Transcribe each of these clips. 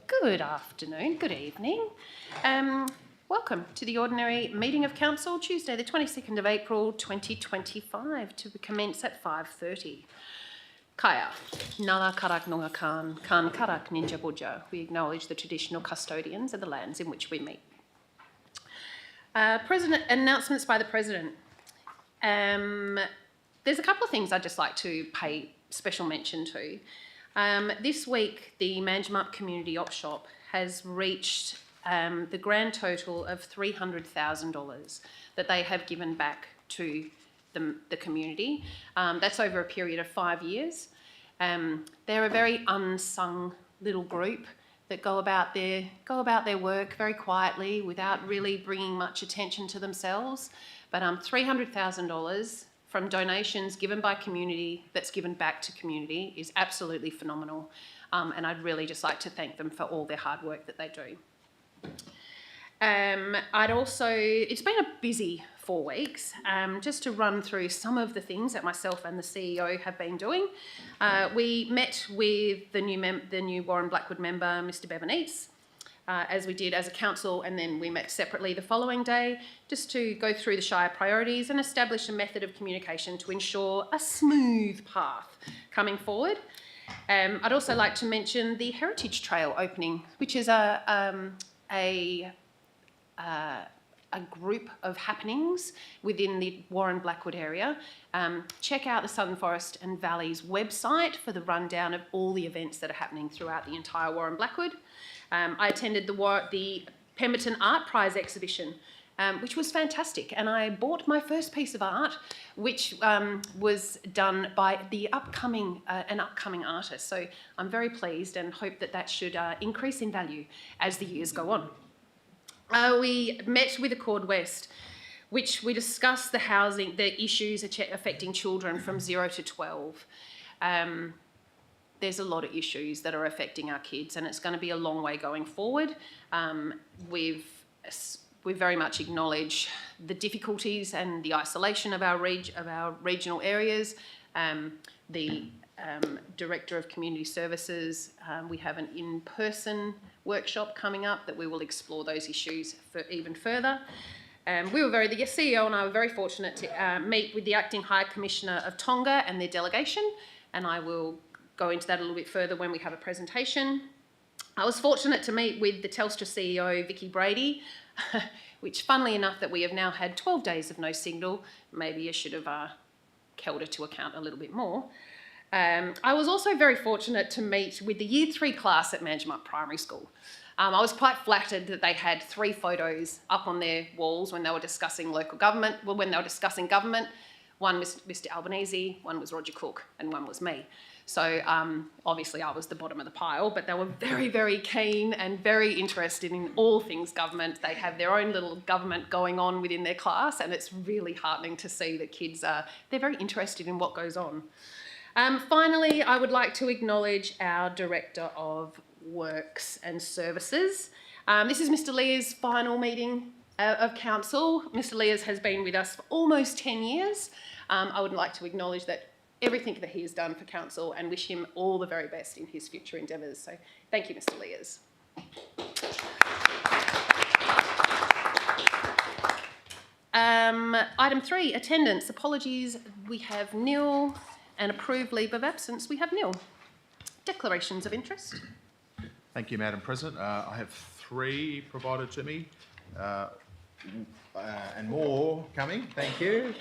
Good afternoon, good evening. Welcome to the ordinary meeting of council, Tuesday the 22nd of April 2025, to commence at 5:30. Kaya, Nala Karak Nonga Khan Karak Ninja Buja. We acknowledge the traditional custodians of the lands in which we meet. President announcements by the President. There's a couple of things I'd just like to pay special mention to. This week, the Manjimup Community Op Shop has reached the grand total of $300,000 that they have given back to the community. That's over a period of 5 years. They're a very unsung little group that go about their work very quietly without really bringing much attention to themselves. But $300,000 from donations given by community that's given back to community is absolutely phenomenal. And I'd really just like to thank them for all their hard work that they do. It's been a busy 4 weeks. Just to run through some of the things that myself and the CEO have been doing. We met with the new Warren Blackwood member, Mr. Bevan Eats, as we did as a council, and then we met separately the following day just to go through the Shire priorities and establish a method of communication to ensure a smooth path coming forward. I'd also like to mention the Heritage Trail opening, which is a group of happenings within the Warren Blackwood area. Check out the Southern Forest and Valleys website for the rundown of all the events that are happening throughout the entire Warren Blackwood. I attended the Pemberton Art Prize exhibition, which was fantastic, and I bought my first piece of art, which was done by an upcoming artist. So I'm very pleased and hope that should increase in value as the years go on. We met with Accord West, which we discussed the issues affecting children from 0 to 12. There's a lot of issues that are affecting our kids, and it's going to be a long way going forward. We very much acknowledge the difficulties and the isolation of our regional areas. The Director of Community Services, we have an in-person workshop coming up that we will explore those issues even further. The CEO and I were very fortunate to meet with the Acting High Commissioner of Tonga and their delegation, and I will go into that a little bit further when we have a presentation. I was fortunate to meet with the Telstra CEO, Vicky Brady, which, funnily enough, that we have now had 12 days of no signal. Maybe I should have held her to account a little bit more. I was also very fortunate to meet with the Year 3 class at Manjimup Primary School. I was quite flattered that they had 3 photos up on their walls when they were discussing government. One was Mr. Albanese, one was Roger Cook, and one was me. So obviously I was the bottom of the pile, but they were very, very keen and very interested in all things government. They have their own little government going on within their class, and it's really heartening to see that kids they're very interested in what goes on. Finally, I would like to acknowledge our Director of Works and Services. This is Mr. Lear's final meeting of council. Mr. Lears has been with us for almost 10 years. I would like to acknowledge everything that he has done for council and wish him all the very best in his future endeavours. So thank you, Mr. Lears. Item 3, attendance. Apologies, we have nil, and approved leave of absence, we have nil. Declarations of interest. Thank you, Madam President. I have 3 provided to me and more coming. Thank you.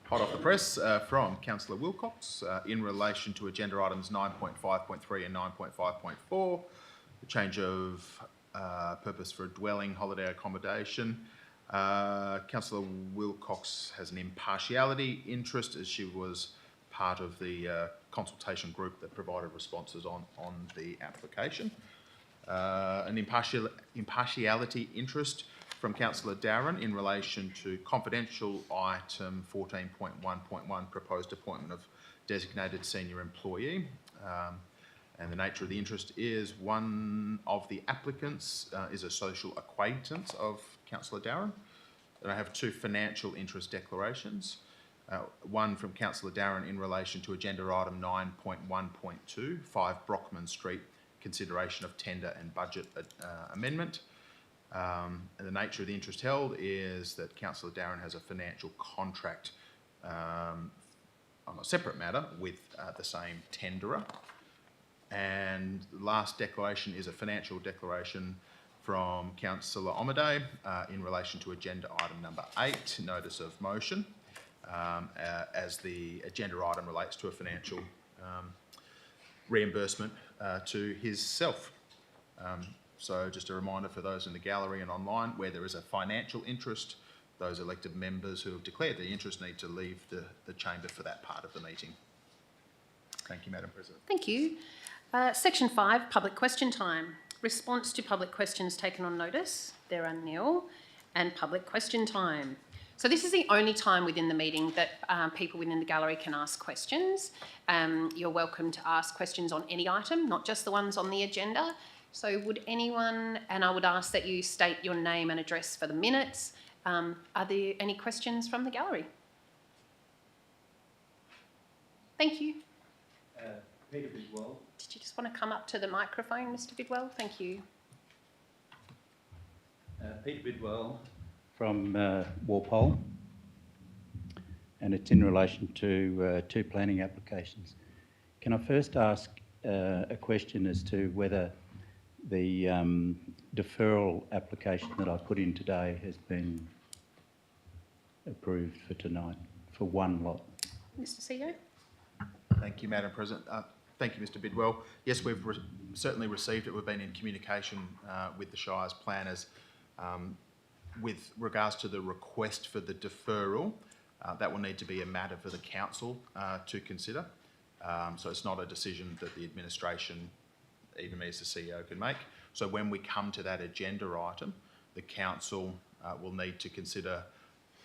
Hot off the press from Councillor Wilcox in relation to agenda items 9.5.3 and 9.5.4, the change of purpose for a dwelling holiday accommodation. Councillor Wilcox has an impartiality interest as she was part of the consultation group that provided responses on the application. An impartiality interest from Councillor Darren in relation to confidential item 14.1.1, proposed appointment of designated senior employee. And the nature of the interest is one of the applicants is a social acquaintance of Councillor Darren. And I have 2 financial interest declarations. One from Councillor Darren in relation to agenda item 9.1.2, 5 Brockman Street, consideration of tender and budget amendment. And the nature of the interest held is that Councillor Darren has a financial contract on a separate matter with the same tenderer. And the last declaration is a financial declaration from Councillor Omade in relation to agenda item number 8, notice of motion, as the agenda item relates to a financial reimbursement to himself. So just a reminder for those in the gallery and online, where there is a financial interest, those elected members who have declared the interest need to leave the chamber for that part of the meeting. Thank you, Madam President. Thank you. Section 5, public question time. Response to public questions taken on notice. There are nil. And public question time. So this is the only time within the meeting that people within the gallery can ask questions. You're welcome to ask questions on any item, not just the ones on the agenda. So would anyone, and I would ask that you state your name and address for the minutes. Are there any questions from the gallery? Thank you. Peter Bidwell. Did you just want to come up to the microphone, Mr. Bidwell? Thank you. Peter Bidwell from Walpole, and it's in relation to 2 planning applications. Can I first ask a question as to whether the deferral application that I put in today has been approved for tonight, for 1 lot? Mr. CEO? Thank you, Madam President. Thank you, Mr. Bidwell. Yes, we've certainly received it. We've been in communication with the Shire's planners with regards to the request for the deferral. That will need to be a matter for the council to consider. So it's not a decision that the administration, even me as the CEO, can make. So when we come to that agenda item, the council will need to consider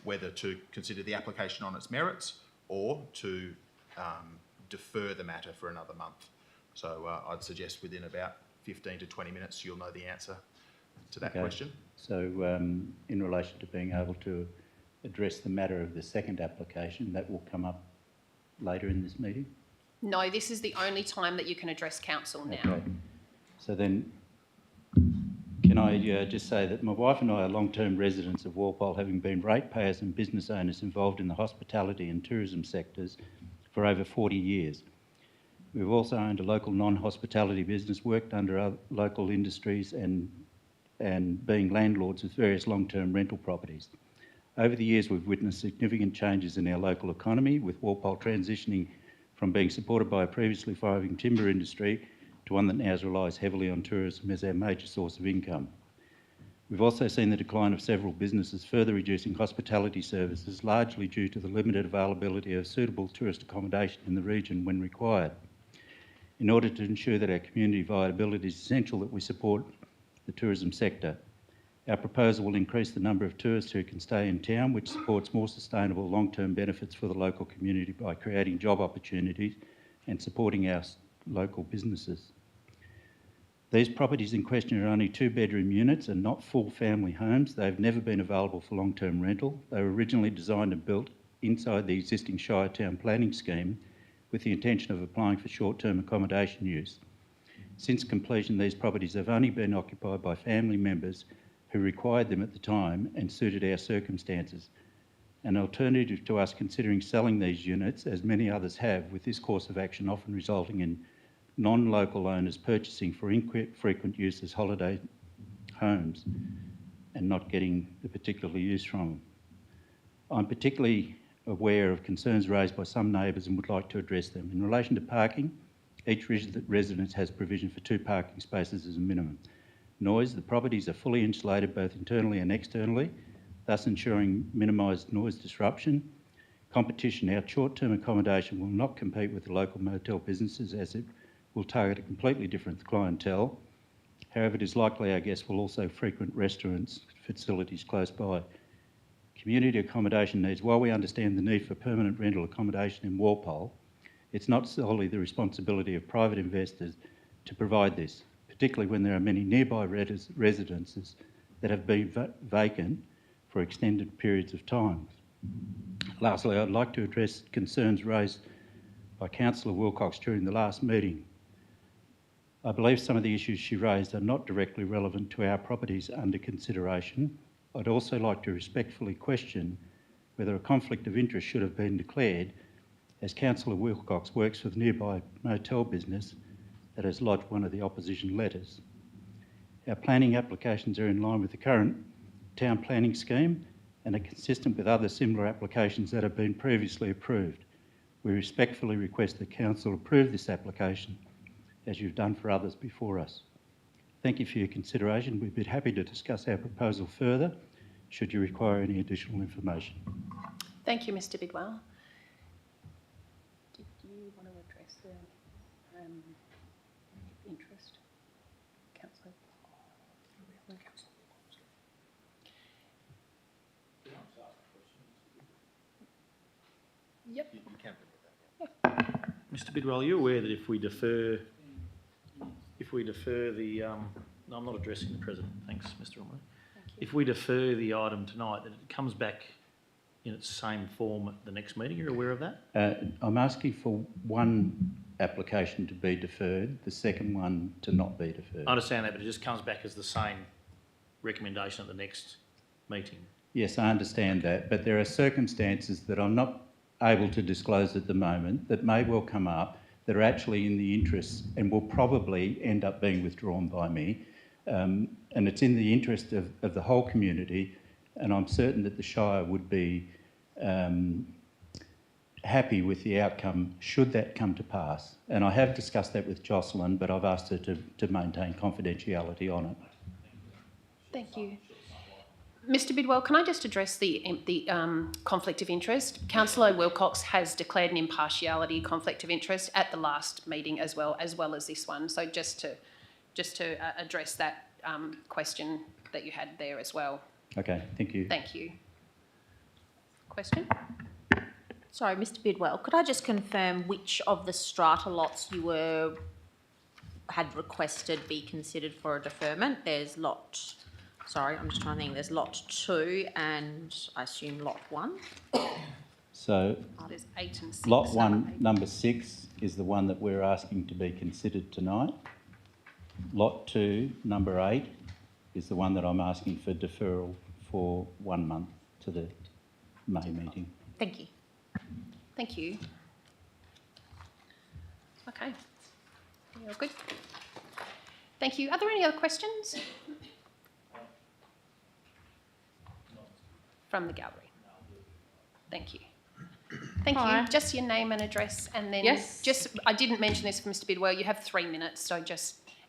whether to consider the application on its merits or to defer the matter for another month. So I'd suggest within about 15 to 20 minutes you'll know the answer to that question. So in relation to being able to address the matter of the second application, that will come up later in this meeting? No, this is the only time that you can address council now. Okay. So then, can I just say that my wife and I are long-term residents of Walpole, having been ratepayers and business owners involved in the hospitality and tourism sectors for over 40 years. We've also owned a local non-hospitality business, worked under other local industries and being landlords with various long-term rental properties. Over the years, we've witnessed significant changes in our local economy, with Walpole transitioning from being supported by a previously thriving timber industry to one that now relies heavily on tourism as our major source of income. We've also seen the decline of several businesses, further reducing hospitality services, largely due to the limited availability of suitable tourist accommodation in the region when required. In order to ensure that our community viability is essential that we support the tourism sector. Our proposal will increase the number of tourists who can stay in town, which supports more sustainable long-term benefits for the local community by creating job opportunities and supporting our local businesses. These properties in question are only 2-bedroom units and not full family homes. They've never been available for long-term rental. They were originally designed and built inside the existing Shire Town planning scheme with the intention of applying for short-term accommodation use. Since completion, these properties have only been occupied by family members who required them at the time and suited our circumstances. An alternative to us considering selling these units, as many others have, with this course of action often resulting in non-local owners purchasing for infrequent use as holiday homes and not getting the particular use from them. I'm particularly aware of concerns raised by some neighbours and would like to address them. In relation to parking, each residence has provision for 2 parking spaces as a minimum. Noise, the properties are fully insulated both internally and externally, thus ensuring minimised noise disruption. Competition, our short-term accommodation will not compete with the local motel businesses as it will target a completely different clientele. However, it is likely our guests will also frequent restaurants, facilities close by. Community accommodation needs, while we understand the need for permanent rental accommodation in Walpole, it's not solely the responsibility of private investors to provide this, particularly when there are many nearby residences that have been vacant for extended periods of time. Lastly, I'd like to address concerns raised by Councillor Wilcox during the last meeting. I believe some of the issues she raised are not directly relevant to our properties under consideration. I'd also like to respectfully question whether a conflict of interest should have been declared, as Councillor Wilcox works with nearby motel business that has lodged one of the opposition letters. Our planning applications are in line with the current town planning scheme and are consistent with other similar applications that have been previously approved. We respectfully request that Council approve this application, as you've done for others before us. Thank you for your consideration. We'd be happy to discuss our proposal further, should you require any additional information. Thank you, Mr Bidwell. Did you want to address the interest, Councillor? Yep. You can bring it back. Mr Bidwell, are you aware that if we defer the, no, I'm not addressing the President, thanks Mr Ormery. If we defer the item tonight, that it comes back in its same form at the next meeting? You're aware of that? I'm asking for one application to be deferred, the second one to not be deferred. I understand that, but it just comes back as the same recommendation at the next meeting. Yes, I understand that, but there are circumstances that I'm not able to disclose at the moment that may well come up that are actually in the interest and will probably end up being withdrawn by me. And it's in the interest of the whole community, and I'm certain that the Shire would be happy with the outcome should that come to pass. And I have discussed that with Jocelyn, but I've asked her to maintain confidentiality on it. Thank you. Mr Bidwell, can I just address the conflict of interest? Councillor Wilcox has declared an impartiality conflict of interest at the last meeting as well as this one. So just to address that question that you had there as well. Okay, thank you. Thank you. Question? Sorry, Mr Bidwell, could I just confirm which of the strata lots you had requested be considered for a deferment? There's lot, sorry, I'm just trying to think, there's lot 2 and I assume lot 1. So There's 8 and 6. lot 1, number 6, is the one that we're asking to be considered tonight. Lot 2, number 8, is the one that I'm asking for deferral for 1 month to the May meeting. Thank you. Thank you. Okay. You're good. Thank you. Are there any other questions? From the gallery. Thank you. Thank Hi. you. Just your name and address, and then Yes. I didn't mention this for Mr Bidwell. You have 3 minutes, so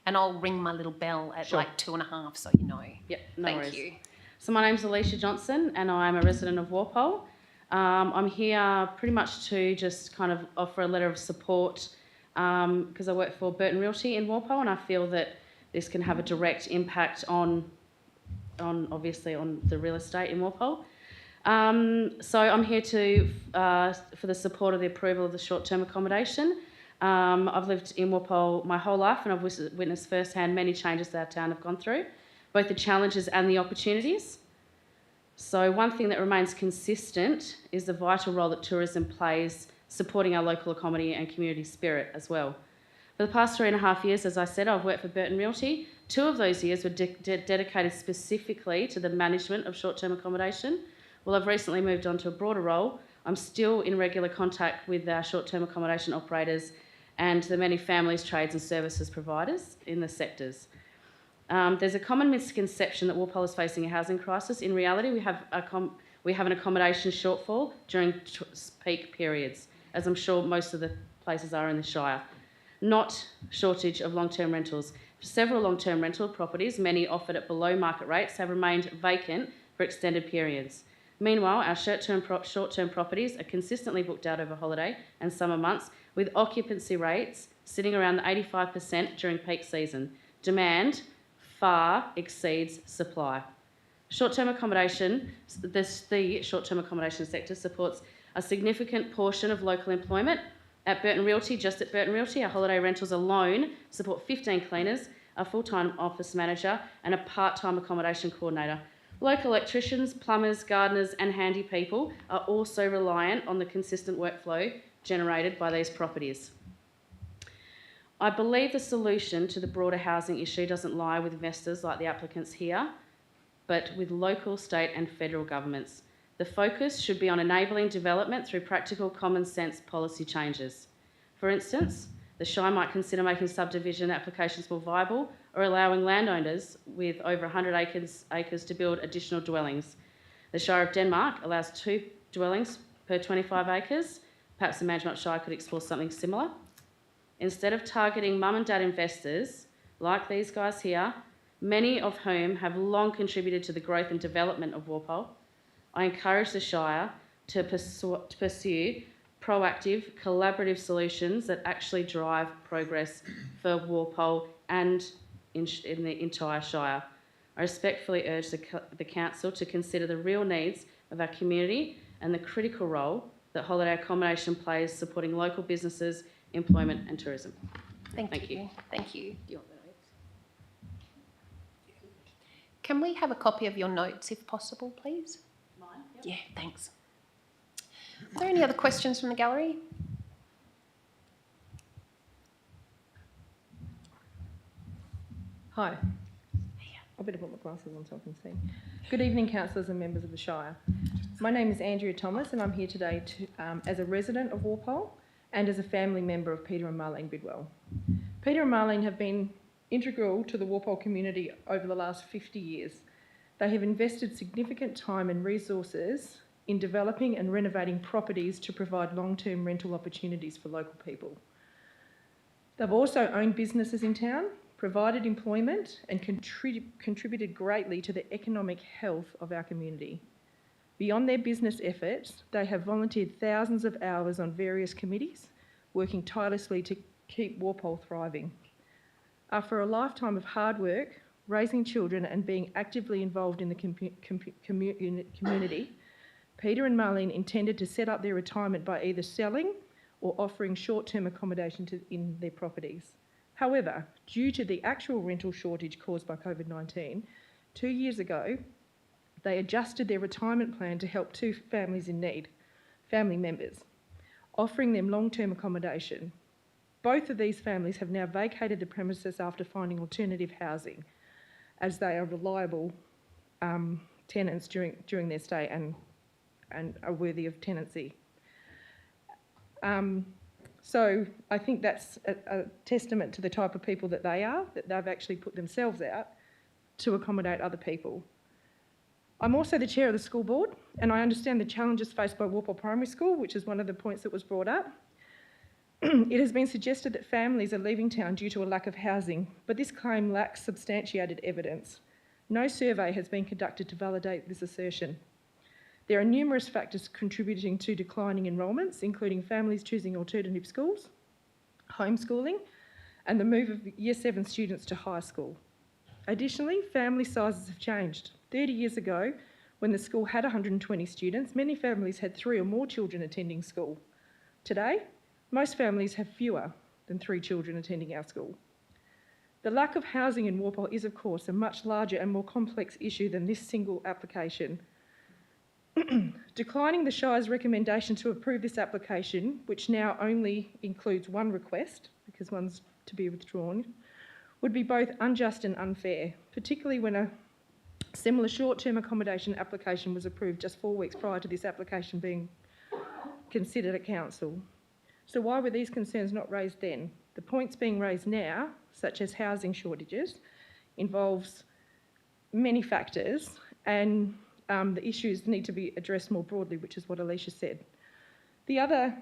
and I'll ring my little bell at Sure. like 2.5, so you know. Yep, no Thank worries. you. So my name's Alicia Johnson and I'm a resident of Walpole. I'm here pretty much to just kind of offer a letter of support because I work for Burton Realty in Walpole, and I feel that this can have a direct impact on obviously on the real estate in Walpole. So I'm here for the support of the approval of the short-term accommodation. I've lived in Walpole my whole life, and I've witnessed firsthand many changes that our town have gone through, both the challenges and the opportunities. So one thing that remains consistent is the vital role that tourism plays supporting our local economy and community spirit as well. For the past 3.5 years, as I said, I've worked for Burton Realty. 2 of those years were dedicated specifically to the management of short-term accommodation. Well, I've recently moved on to a broader role. I'm still in regular contact with our short-term accommodation operators and the many families, trades and services providers in the sectors. There's a common misconception that Walpole is facing a housing crisis. In reality, we have an accommodation shortfall during peak periods, as I'm sure most of the places are in the Shire. Not shortage of long-term rentals. Several long-term rental properties, many offered at below market rates, have remained vacant for extended periods. Meanwhile, our short-term properties are consistently booked out over holiday and summer months, with occupancy rates sitting around the 85% during peak season. Demand far exceeds supply. Short-term accommodation, the short-term accommodation sector supports a significant portion of local employment. At Burton Realty, just at Burton Realty, our holiday rentals alone support 15 cleaners, a full-time office manager and a part-time accommodation coordinator. Local electricians, plumbers, gardeners and handy people are also reliant on the consistent workflow generated by these properties. I believe the solution to the broader housing issue doesn't lie with investors like the applicants here, but with local, state and federal governments. The focus should be on enabling development through practical common sense policy changes. For instance, the Shire might consider making subdivision applications more viable or allowing landowners with over 100 acres to build additional dwellings. The Shire of Denmark allows 2 dwellings per 25 acres. Perhaps the Manjimup Shire could explore something similar. Instead of targeting mum and dad investors like these guys here, many of whom have long contributed to the growth and development of Walpole, I encourage the Shire to pursue proactive, collaborative solutions that actually drive progress for Walpole and in the entire Shire. I respectfully urge the Council to consider the real needs of our community and the critical role that holiday accommodation plays supporting local businesses, employment and tourism. Thank you. Thank you. Do you want the notes? Can we have a copy of your notes if possible, please? Mine? Yep. Yeah, thanks. Are there any other questions from the gallery? Hi. I better put my glasses on so I can see. Good evening, councillors and members of the Shire. My name is Andrea Thomas and I'm here today as a resident of Walpole and as a family member of Peter and Marlene Bidwell. Peter and Marlene have been integral to the Walpole community over the last 50 years. They have invested significant time and resources in developing and renovating properties to provide long-term rental opportunities for local people. They've also owned businesses in town, provided employment and contributed greatly to the economic health of our community. Beyond their business efforts, they have volunteered thousands of hours on various committees, working tirelessly to keep Walpole thriving. After a lifetime of hard work, raising children and being actively involved in the community, Peter and Marlene intended to set up their retirement by either selling or offering short-term accommodation in their properties. However, due to the actual rental shortage caused by COVID-19, 2 years ago, they adjusted their retirement plan to help 2 families in need, family members, offering them long-term accommodation. Both of these families have now vacated the premises after finding alternative housing, as they are reliable tenants during their stay and are worthy of tenancy. So I think that's a testament to the type of people that they are, that they've actually put themselves out to accommodate other people. I'm also the chair of the school board, and I understand the challenges faced by Walpole Primary School, which is one of the points that was brought up. It has been suggested that families are leaving town due to a lack of housing, but this claim lacks substantiated evidence. No survey has been conducted to validate this assertion. There are numerous factors contributing to declining enrolments, including families choosing alternative schools, homeschooling, and the move of Year 7 students to high school. Additionally, family sizes have changed. 30 years ago, when the school had 120 students, many families had 3 or more children attending school. Today, most families have fewer than 3 children attending our school. The lack of housing in Walpole is, of course, a much larger and more complex issue than this single application. Declining the Shire's recommendation to approve this application, which now only includes 1 request, because one's to be withdrawn, would be both unjust and unfair, particularly when a similar short-term accommodation application was approved just 4 weeks prior to this application being considered at council. So why were these concerns not raised then? The points being raised now, such as housing shortages, involves many factors, and the issues need to be addressed more broadly, which is what Alicia said. The other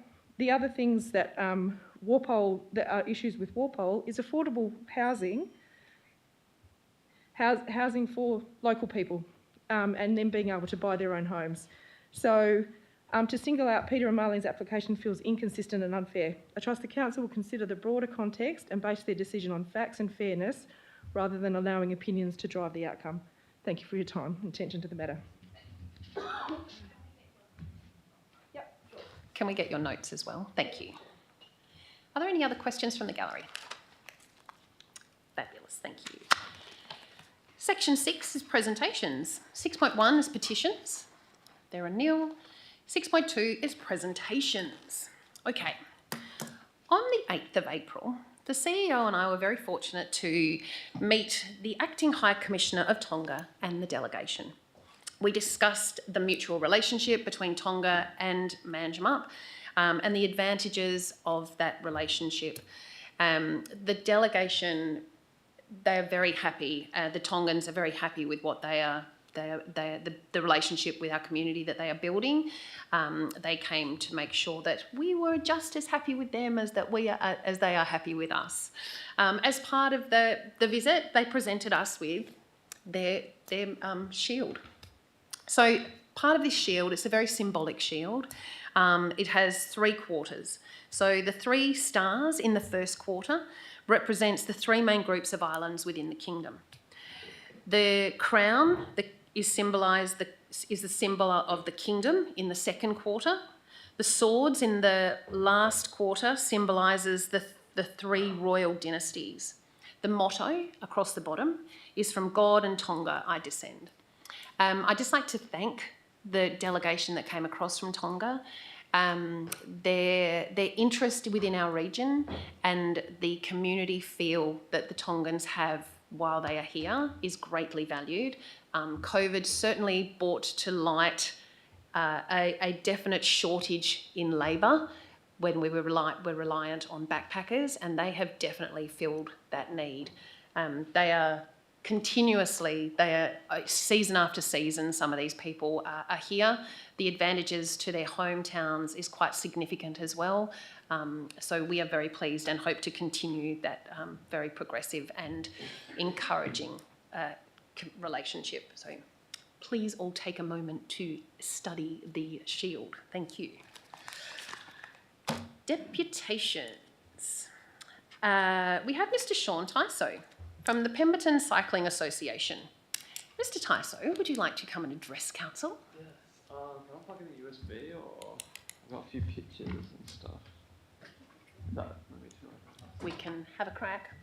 things that that are issues with Walpole is affordable housing, housing for local people, and them being able to buy their own homes. So to single out Peter and Marlene's application feels inconsistent and unfair. I trust the council will consider the broader context and base their decision on facts and fairness rather than allowing opinions to drive the outcome. Thank you for your time and attention to the matter. Can we get your notes as well? Thank you. Are there any other questions from the gallery? Fabulous, thank you. Section 6 is presentations. 6.1 is petitions. There are nil. 6.2 is presentations. Okay. On the 8th of April, The CEO and I were very fortunate to meet the Acting High Commissioner of Tonga and the delegation. We discussed the mutual relationship between Tonga and Manjimup and the advantages of that relationship. The delegation, they are very happy. The Tongans are very happy with what the relationship with our community that they are building. They came to make sure that we were just as happy with them as they are happy with us. As part of the visit, they presented us with their shield. So part of this shield, it's a very symbolic shield. It has 3 quarters. So the 3 stars in the first quarter represents the 3 main groups of islands within the kingdom. The crown is the symbol of the kingdom in the second quarter. The swords in the last quarter symbolises the 3 royal dynasties. The motto across the bottom is "From God and Tonga I descend." I'd just like to thank the delegation that came across from Tonga. Their interest within our region and the community feel that the Tongans have while they are here is greatly valued. COVID certainly brought to light a definite shortage in labour when we're reliant on backpackers, and they have definitely filled that need. They are season after season, some of these people are here. The advantages to their hometowns is quite significant as well. So we are very pleased and hope to continue that very progressive and encouraging relationship. So please all take a moment to study the shield. Thank you. Deputations. We have Mr. Sean Tyso from the Pemberton Cycling Association. Mr. Tyso, would you like to come and address council? Yes. Can I plug in a USB, or I've got a few pictures and stuff? No, let me try. We can have a crack.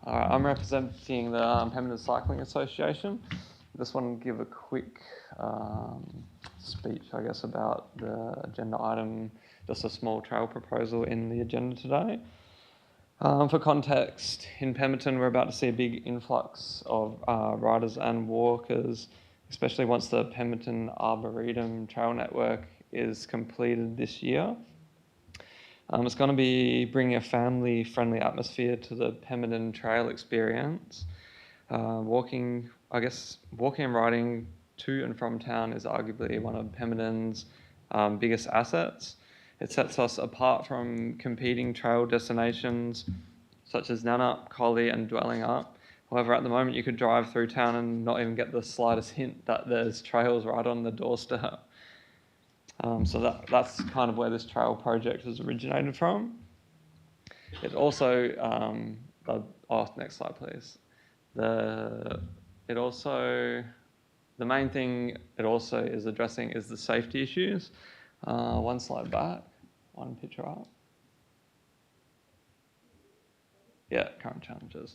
I'm representing the Pemberton Cycling Association. Just want to give a quick speech, I guess, about the agenda item, just a small trail proposal in the agenda today. For context, in Pemberton, we're about to see a big influx of riders and walkers, especially once the Pemberton Arboretum Trail Network is completed this year. It's going to be bringing a family-friendly atmosphere to the Pemberton Trail experience. Walking and riding to and from town is arguably one of Pemberton's biggest assets. It sets us apart from competing trail destinations such as Nannup, Collie and Dwellingup. However, at the moment you could drive through town and not even get the slightest hint that there's trails right on the doorstep. So that's kind of where this trail project has originated from. It also, next slide please. The main thing it also is addressing is the safety issues. One slide back, one picture up. Yeah, current challenges.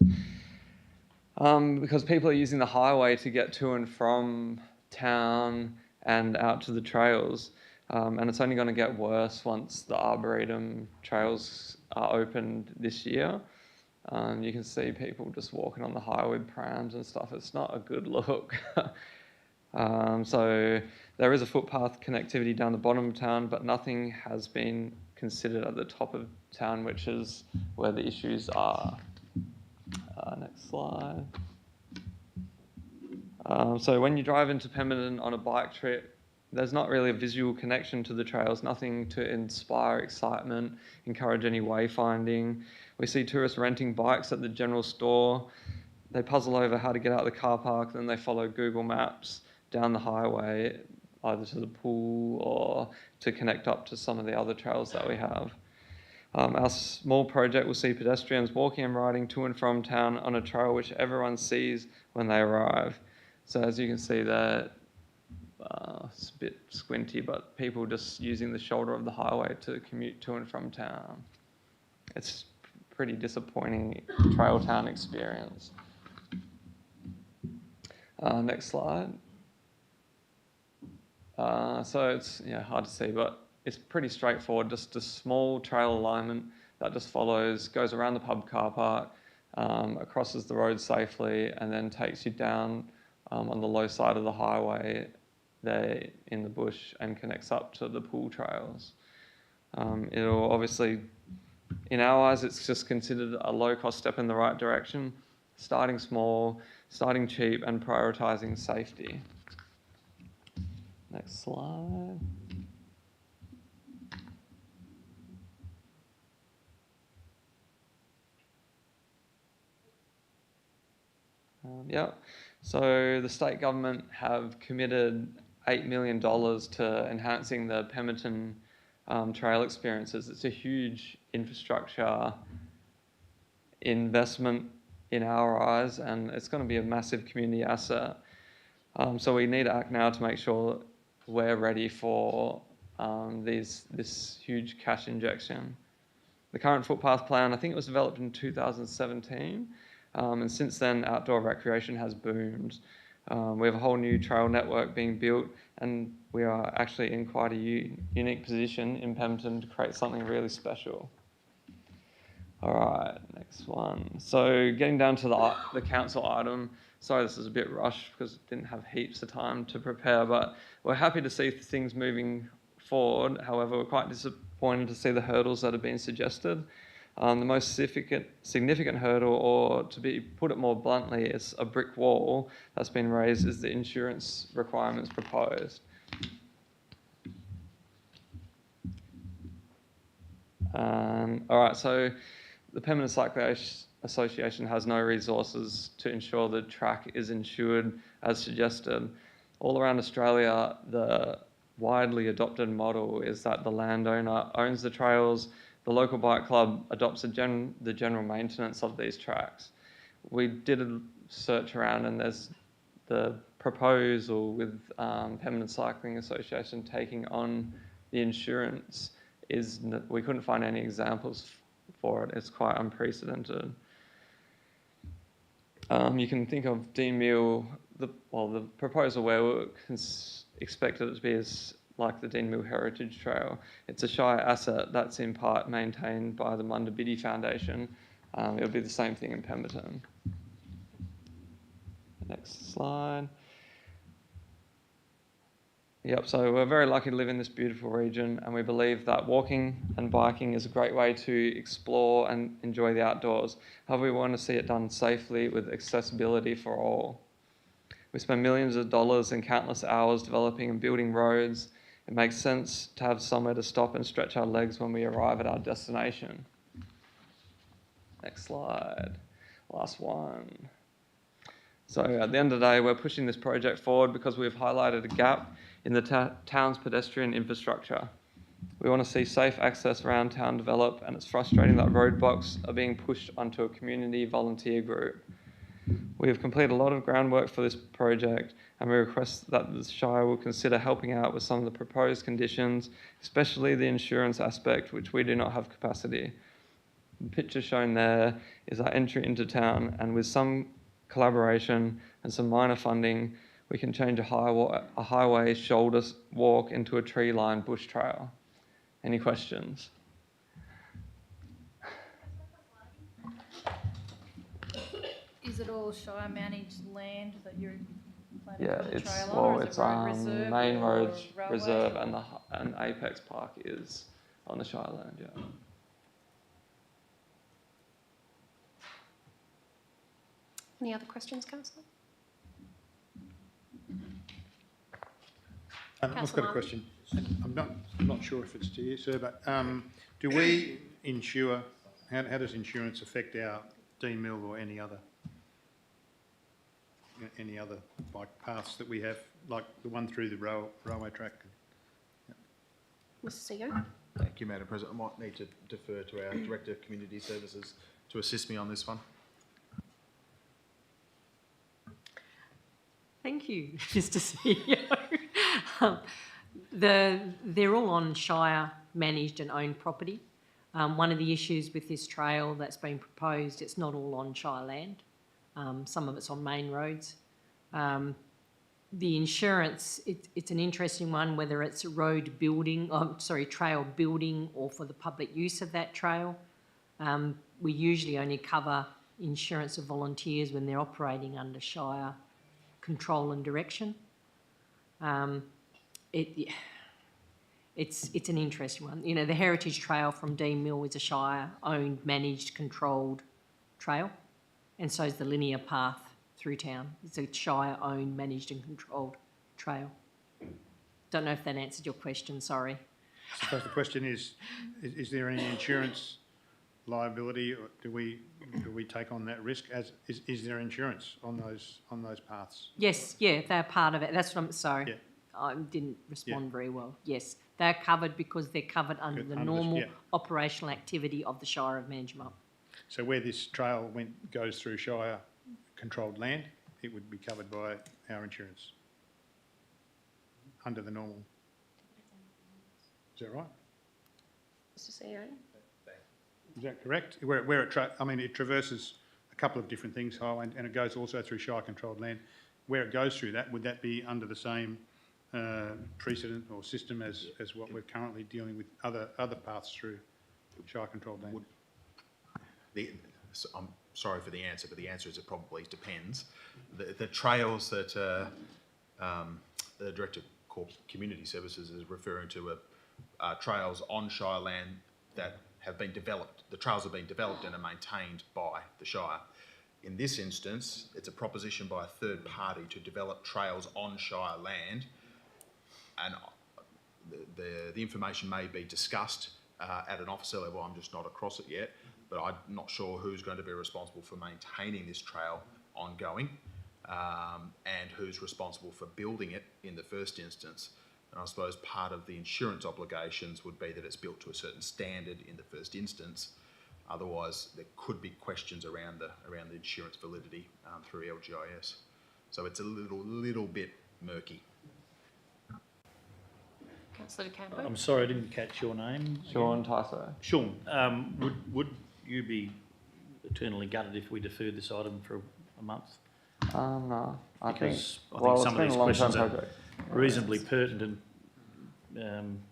Because people are using the highway to get to and from town and out to the trails. And it's only going to get worse once the Arboretum trails are opened this year. You can see people just walking on the highway with prams and stuff. It's not a good look. So there is a footpath connectivity down the bottom of town, but nothing has been considered at the top of town, which is where the issues are. Next slide. So when you drive into Pemberton on a bike trip, there's not really a visual connection to the trails, nothing to inspire excitement, encourage any wayfinding. We see tourists renting bikes at the general store. They puzzle over how to get out of the car park, then they follow Google Maps down the highway, either to the pool or to connect up to some of the other trails that we have. Our small project will see pedestrians walking and riding to and from town on a trail which everyone sees when they arrive. So as you can see there, it's a bit squinty, but people just using the shoulder of the highway to commute to and from town. It's a pretty disappointing trail town experience. Next slide. So it's hard to see, but it's pretty straightforward. Just a small trail alignment that just goes around the pub car park, crosses the road safely, and then takes you down on the low side of the highway there in the bush and connects up to the pool trails. It'll obviously, in our eyes, it's just considered a low-cost step in the right direction, starting small, starting cheap, and prioritising safety. Next slide. So the state government have committed $8 million to enhancing the Pemberton trail experiences. It's a huge infrastructure investment in our eyes, and it's going to be a massive community asset. So we need to act now to make sure we're ready for this huge cash injection. The current footpath plan, I think it was developed in 2017, and since then outdoor recreation has boomed. We have a whole new trail network being built, and we are actually in quite a unique position in Pemberton to create something really special. All right, next one. So getting down to the council item. Sorry, this is a bit rushed because it didn't have heaps of time to prepare, but we're happy to see things moving forward. However, we're quite disappointed to see the hurdles that have been suggested. The most significant hurdle, or to put it more bluntly, it's a brick wall that's been raised, is the insurance requirements proposed. All right, so the Pemberton Cycling Association has no resources to ensure the track is insured as suggested. All around Australia, the widely adopted model is that the landowner owns the trails, the local bike club adopts the general maintenance of these tracks. We did a search around, and there's the proposal with Pemberton Cycling Association taking on the insurance we couldn't find any examples for it. It's quite unprecedented. You can think of Dean Mill, the proposal where we expected it to be is like the Dean Mill Heritage Trail. It's a Shire asset that's in part maintained by the Munda Foundation. It'll be the same thing in Pemberton. Next slide. Yep, so we're very lucky to live in this beautiful region, and we believe that walking and biking is a great way to explore and enjoy the outdoors. However, we want to see it done safely with accessibility for all. We spend millions of dollars and countless hours developing and building roads. It makes sense to have somewhere to stop and stretch our legs when we arrive at our destination. Next slide. Last one. So at the end of the day, we're pushing this project forward because we've highlighted a gap in the town's pedestrian infrastructure. We want to see safe access around town develop, and it's frustrating that roadblocks are being pushed onto a community volunteer group. We have completed a lot of groundwork for this project, and we request that the Shire will consider helping out with some of the proposed conditions, especially the insurance aspect, which we do not have capacity. The picture shown there is our entry into town, and with some collaboration and some minor funding, we can change a highway shoulder walk into a tree-lined bush trail. Any questions? Is it all Shire managed land that you're planning Yeah, to put the it's trail on, or is it road reserve main or road railway reserve, or- and Apex Park is on the Shire land, yeah. Any other questions, Councillor? I've got a Councillor question. I'm not sure if it's to you, sir, but do we insure, how does insurance affect our Dean Mill or any other like paths that we have, like the one through the railway track? Mr. CEO? Thank you, Madam President. I might need to defer to our Director of Community Services to assist me on this one. Thank you, Mr. CEO. They're all on Shire managed and owned property. One of the issues with this trail that's been proposed, it's not all on Shire land. Some of it's on main roads. The insurance, it's an interesting one, whether it's a road building, trail building or for the public use of that trail. We usually only cover insurance of volunteers when they're operating under Shire control and direction. It's an interesting one. You know, the Heritage Trail from Dean Mill is a Shire owned, managed, controlled trail, and so is the linear path through town. It's a Shire owned, managed and controlled trail. Don't know if that answered your question, sorry. I suppose the question is there any insurance liability, or do we take on that risk? Is there insurance on those paths? Yes, yeah, they're part of it. That's what I'm sorry. Yeah. I didn't respond very well. Yes, they're covered because they're covered under the normal operational activity of the Shire of Manjimup. So where this trail goes through Shire controlled land, it would be covered by our insurance under the normal. Is that right? Mr. CEO? Is that correct? Where it traverses a couple of different things, highway, and it goes also through Shire controlled land. Where it goes through that, would that be under the same precedent or system as what we're currently dealing with other paths through Shire controlled land? I'm sorry for the answer, but the answer is it probably depends. The trails that the Director of Community Services is referring to are trails on Shire land that have been developed. The trails have been developed and are maintained by the Shire. In this instance, it's a proposition by a third party to develop trails on Shire land, and the information may be discussed at an officer level. I'm just not across it yet, but I'm not sure who's going to be responsible for maintaining this trail ongoing, and who's responsible for building it in the first instance. And I suppose part of the insurance obligations would be that it's built to a certain standard in the first instance. Otherwise, there could be questions around the insurance validity through LGIS. So it's a little bit murky. Councillor De Campo? I'm sorry, I didn't catch your name. Sean Tyso. Sean, would you be eternally gutted if we deferred this item for a month? No, I think Because I think some of these questions are project. reasonably pertinent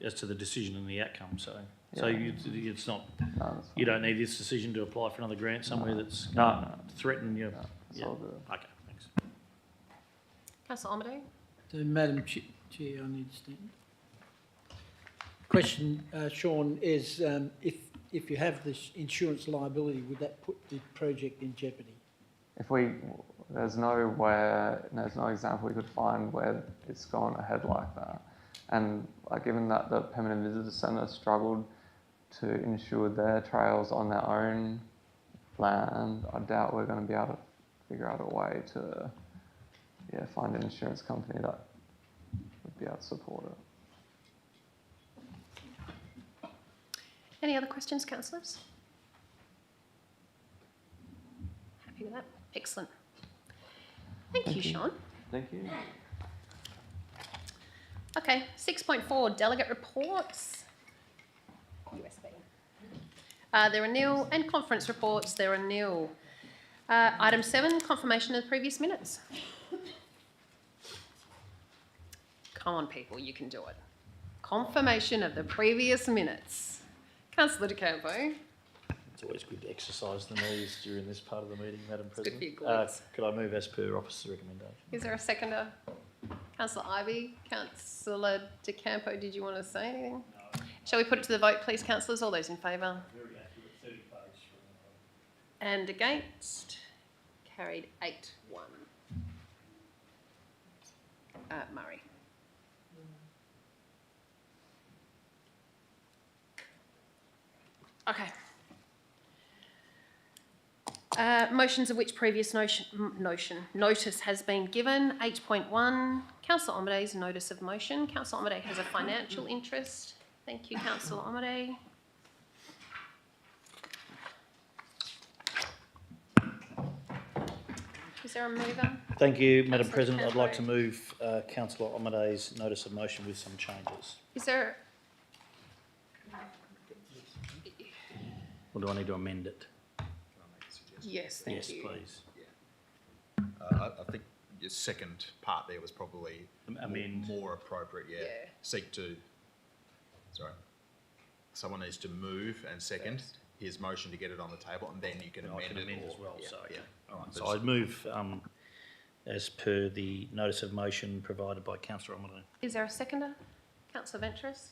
as to the decision and the outcome. So it's not. No, that's You don't need this decision to apply for another grant somewhere that's No. threatened you. It's all good. Okay, thanks. Councillor Amadou? So, Madam Chair, I need to stand. Question, Sean, is if you have this insurance liability, would that put the project in jeopardy? There's no example we could find where it's gone ahead like that. And given that the Permanent Visitor Centre struggled to insure their trails on their own land, I doubt we're going to be able to figure out a way to find an insurance company that would be able to support it. Any other questions, councillors? Happy with that? Excellent. Thank you, Sean. Thank you. Okay, 6.4, delegate reports. USB. There are nil, and conference reports, there are nil. Item 7, confirmation of the previous minutes. Come on, people, you can do it. Confirmation of the previous minutes. Councillor De Campo. It's always good to exercise the knees during this part of the meeting, Madam It's good President. for your glutes. Could I move as per officer's recommendation? Is there a seconder? Councillor Ivey, Councillor De Campo, did you want to say anything? No. Shall we put it to the vote, please, councillors? All those in favour? And against? Carried 8-1. Murray. Okay. Motions of which previous notice has been given. 8.1, Councillor Omaday's notice of motion. Councillor Omaday has a financial interest. Thank you, Councillor Omaday. Is there a mover? Thank you, Madam Councillor President. I'd like to Campo. move Councillor Omaday's notice of motion with some changes. Is there? Or do I need to amend it? Yes, thank you. Yes, please. I think your second part there was probably Amend. more appropriate, yeah. Yeah. Seek to, sorry. Someone needs to move and second his motion to get it on the table, and then you can I amend can it. amend or- as well, yeah, so, yeah. All right. So I'd move as per the notice of motion provided by Councillor Omaday. Is there a seconder? Councillor Ventris?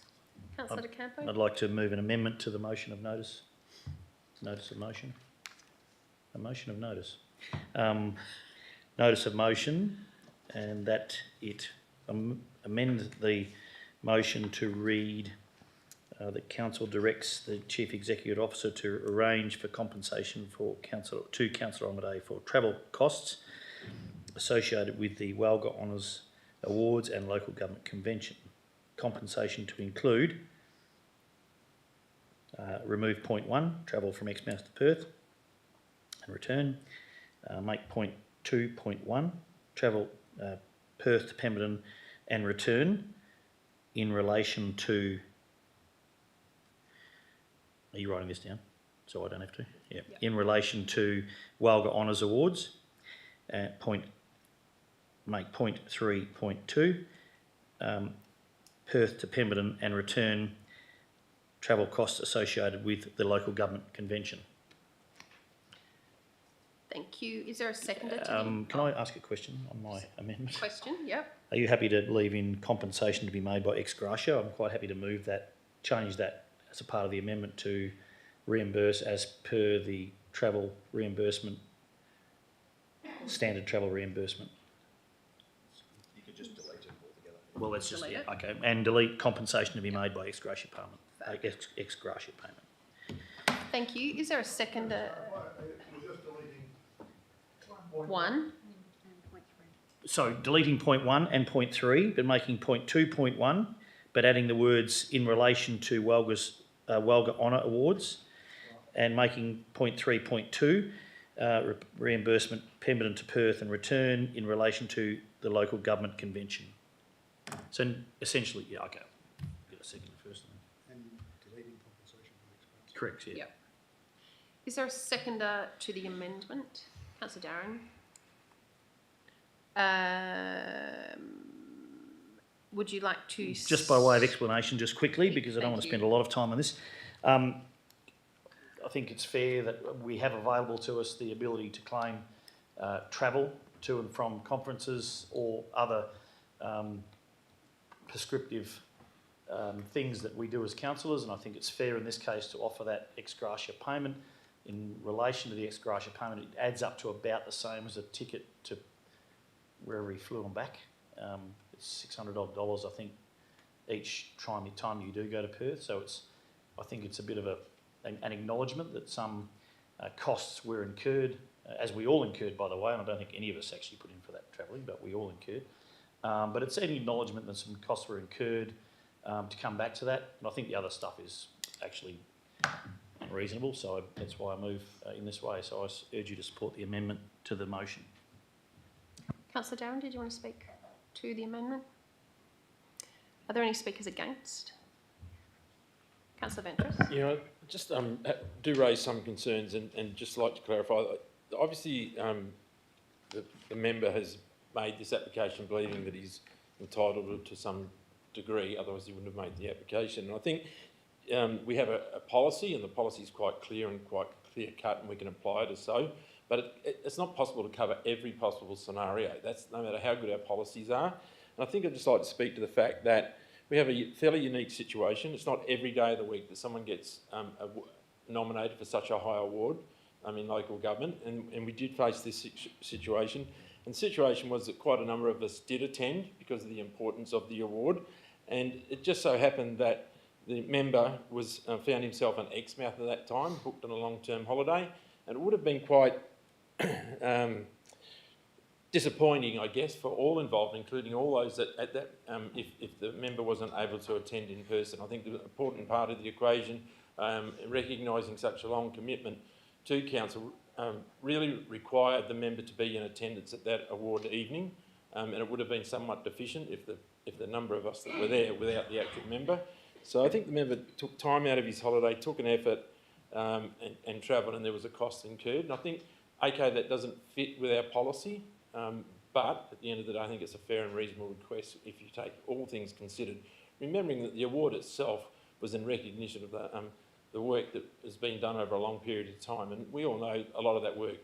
Councillor De Campo? I'd like to move an amendment to the motion of notice. Notice of motion. A motion of notice. Notice of motion, and that it amend the motion to read that council directs the chief executive officer to arrange for compensation for Councillor Omaday for travel costs associated with the Walga Honours Awards and Local Government Convention. Compensation to include remove point 1, travel from Exmouth to Perth and return. Make point 2.1, travel Perth to Pemberton and return in relation to... Are you writing this down so I don't have to? Yeah. Yep. In relation to Walga Honours Awards. Make point 3.2, Perth to Pemberton and return travel costs associated with the local government convention. Thank you. Is there a seconder to Can I ask a question on my amendment? question? Yep. Are you happy to leave in compensation to be made by ex gratia? I'm quite happy to move that, change that as a part of the amendment to reimburse as per the travel reimbursement, standard travel reimbursement. You could just delete it altogether. Well, let's just, Delete yeah, it. okay, and delete compensation to be made by ex gratia payment, ex gratia payment. Thank you. Is there a seconder? One. So deleting point 1 and point 3, but making point 2.1, but adding the words in relation to Walga Honour Awards, and making point 3.2, reimbursement Pemberton to Perth and return in relation to the local government convention. So essentially, yeah, okay. Get a second first. And deleting compensation for expense. Correct, yeah. Yep. Is there a seconder to the amendment? Councillor Darren. Would you like to... Just by way of explanation, just quickly, because I don't Thank want to you. spend a lot of time on this. I think it's fair that we have available to us the ability to claim travel to and from conferences or other prescriptive things that we do as councillors, and I think it's fair in this case to offer that ex gratia payment. In relation to the ex gratia payment, it adds up to about the same as a ticket to wherever he flew and back. It's $600 odd, I think, each time you do go to Perth. So I think it's a bit of an acknowledgement that some costs were incurred, as we all incurred, by the way, and I don't think any of us actually put in for that travelling, but we all incurred. But it's an acknowledgement that some costs were incurred to come back to that. And I think the other stuff is actually reasonable, so that's why I move in this way. So I urge you to support the amendment to the motion. Councillor Darren, did you want to speak to the amendment? Are there any speakers against? Councillor Ventris? Yeah, just do raise some concerns and just like to clarify. Obviously, the member has made this application believing that he's entitled to some degree, otherwise he wouldn't have made the application. And I think we have a policy, and the policy is quite clear and quite clear-cut, and we can apply it as so. But it's not possible to cover every possible scenario. That's no matter how good our policies are. And I think I'd just like to speak to the fact that we have a fairly unique situation. It's not every day of the week that someone gets nominated for such a high award in local government, and we did face this situation. And the situation was that quite a number of us did attend because of the importance of the award, and it just so happened that the member was found himself in Exmouth at that time, booked on a long-term holiday, and it would have been quite disappointing, I guess, for all involved, including all those that if the member wasn't able to attend in person. I think the important part of the equation, recognising such a long commitment to council, really required the member to be in attendance at that award evening, and it would have been somewhat deficient if the number of us that were there without the actual member. So I think the member took time out of his holiday, took an effort, and travelled, and there was a cost incurred. And I think, okay, that doesn't fit with our policy, but at the end of the day, I think it's a fair and reasonable request if you take all things considered, remembering that the award itself was in recognition of the work that has been done over a long period of time. And we all know a lot of that work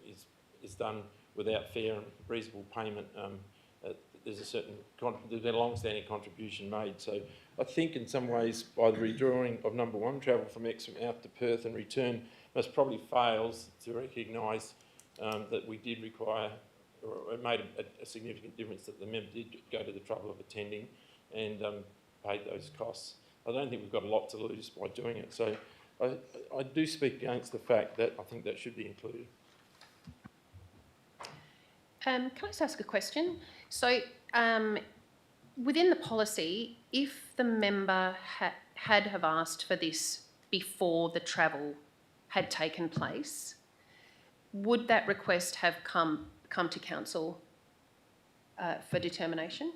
is done without fair and reasonable payment. There's been a long-standing contribution made. So I think in some ways, by the redrawing of number one, travel from Exmouth to Perth and return, most probably fails to recognise that we did require, or it made a significant difference that the member did go to the trouble of attending and paid those costs. I don't think we've got a lot to lose by doing it. So I do speak against the fact that I think that should be included. Can I just ask a question? So within the policy, if the member had have asked for this before the travel had taken place, would that request have come to council for determination?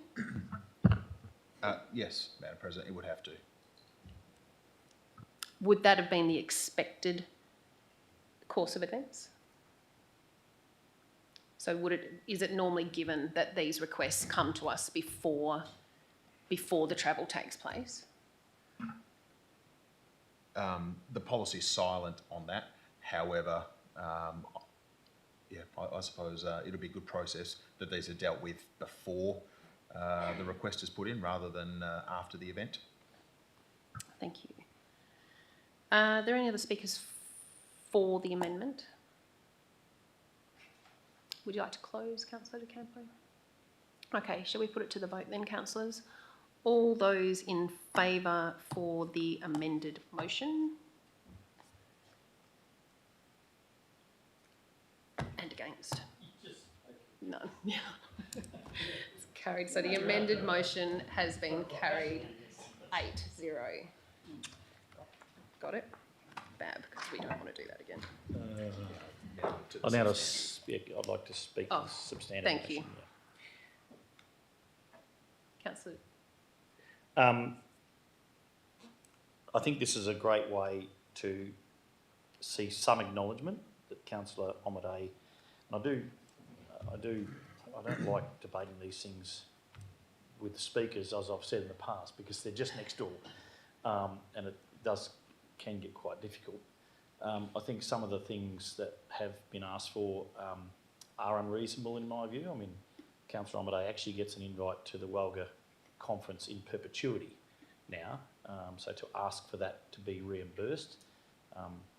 Yes, Madam President, it would have to. Would that have been the expected course of events? So is it normally given that these requests come to us before the travel takes place? The policy is silent on that. However, I suppose it'll be a good process that these are dealt with before the request is put in rather than after the event. Thank you. Are there any other speakers for the amendment? Would you like to close, Councillor De Campo? Okay, shall we put it to the vote then, councillors? All those in favour for the amended motion? And against? None. Yeah. It's carried. So the amended motion has been carried 8-0. Got it? Fab, because we don't want to do that again. I'd like to speak to the substantive thank you. motion, Councillor. I think this is a great way to see some acknowledgement that Councillor Omadei, and I don't like debating these things with the speakers, as I've said in the past, because they're just next door, and it can get quite difficult. I think some of the things that have been asked for are unreasonable in my view. I mean, Councillor Omadei actually gets an invite to the Walga conference in perpetuity now, so to ask for that to be reimbursed,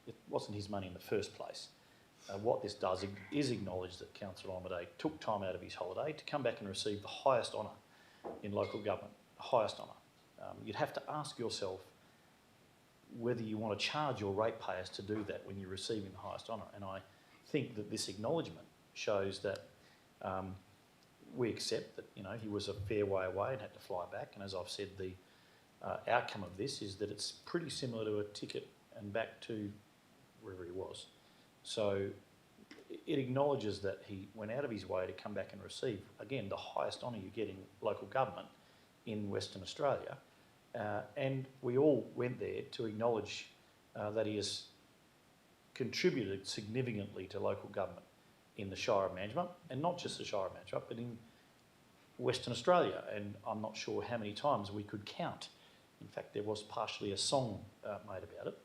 it wasn't his money in the first place. What this does is acknowledge that Councillor Omadei took time out of his holiday to come back and receive the highest honour in local government, the highest honour. You'd have to ask yourself whether you want to charge your ratepayers to do that when you're receiving the highest honour. And I think that this acknowledgement shows that we accept that, you know, he was a fair way away and had to fly back. And as I've said, the outcome of this is that it's pretty similar to a ticket and back to wherever he was. So it acknowledges that he went out of his way to come back and receive, again, the highest honour you get in local government in Western Australia. And we all went there to acknowledge that he has contributed significantly to local government in the Shire of Manjimup, and not just the Shire of Manjimup, but in Western Australia. And I'm not sure how many times we could count. In fact, there was partially a song made about it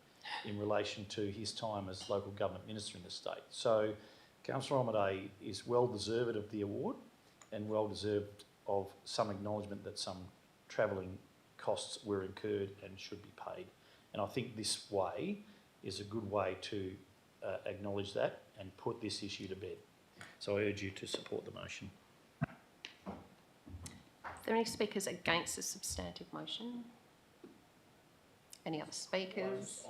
in relation to his time as local government minister in the state. So Councillor Omadei is well deserved of the award and well deserved of some acknowledgement that some travelling costs were incurred and should be paid. And I think this way is a good way to acknowledge that and put this issue to bed. So I urge you to support the motion. Are there any speakers against the substantive motion? Any other speakers?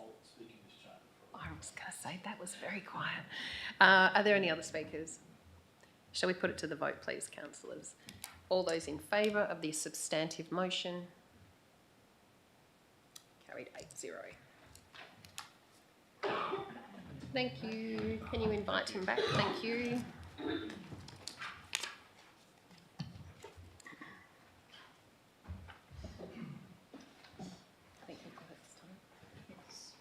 I was going to say, that was very quiet. Are there any other speakers? Shall we put it to the vote, please, councillors? All those in favour of the substantive motion? Carried 8-0. Thank you. Can you invite him back? Thank you. I think we've got it this time. Yes.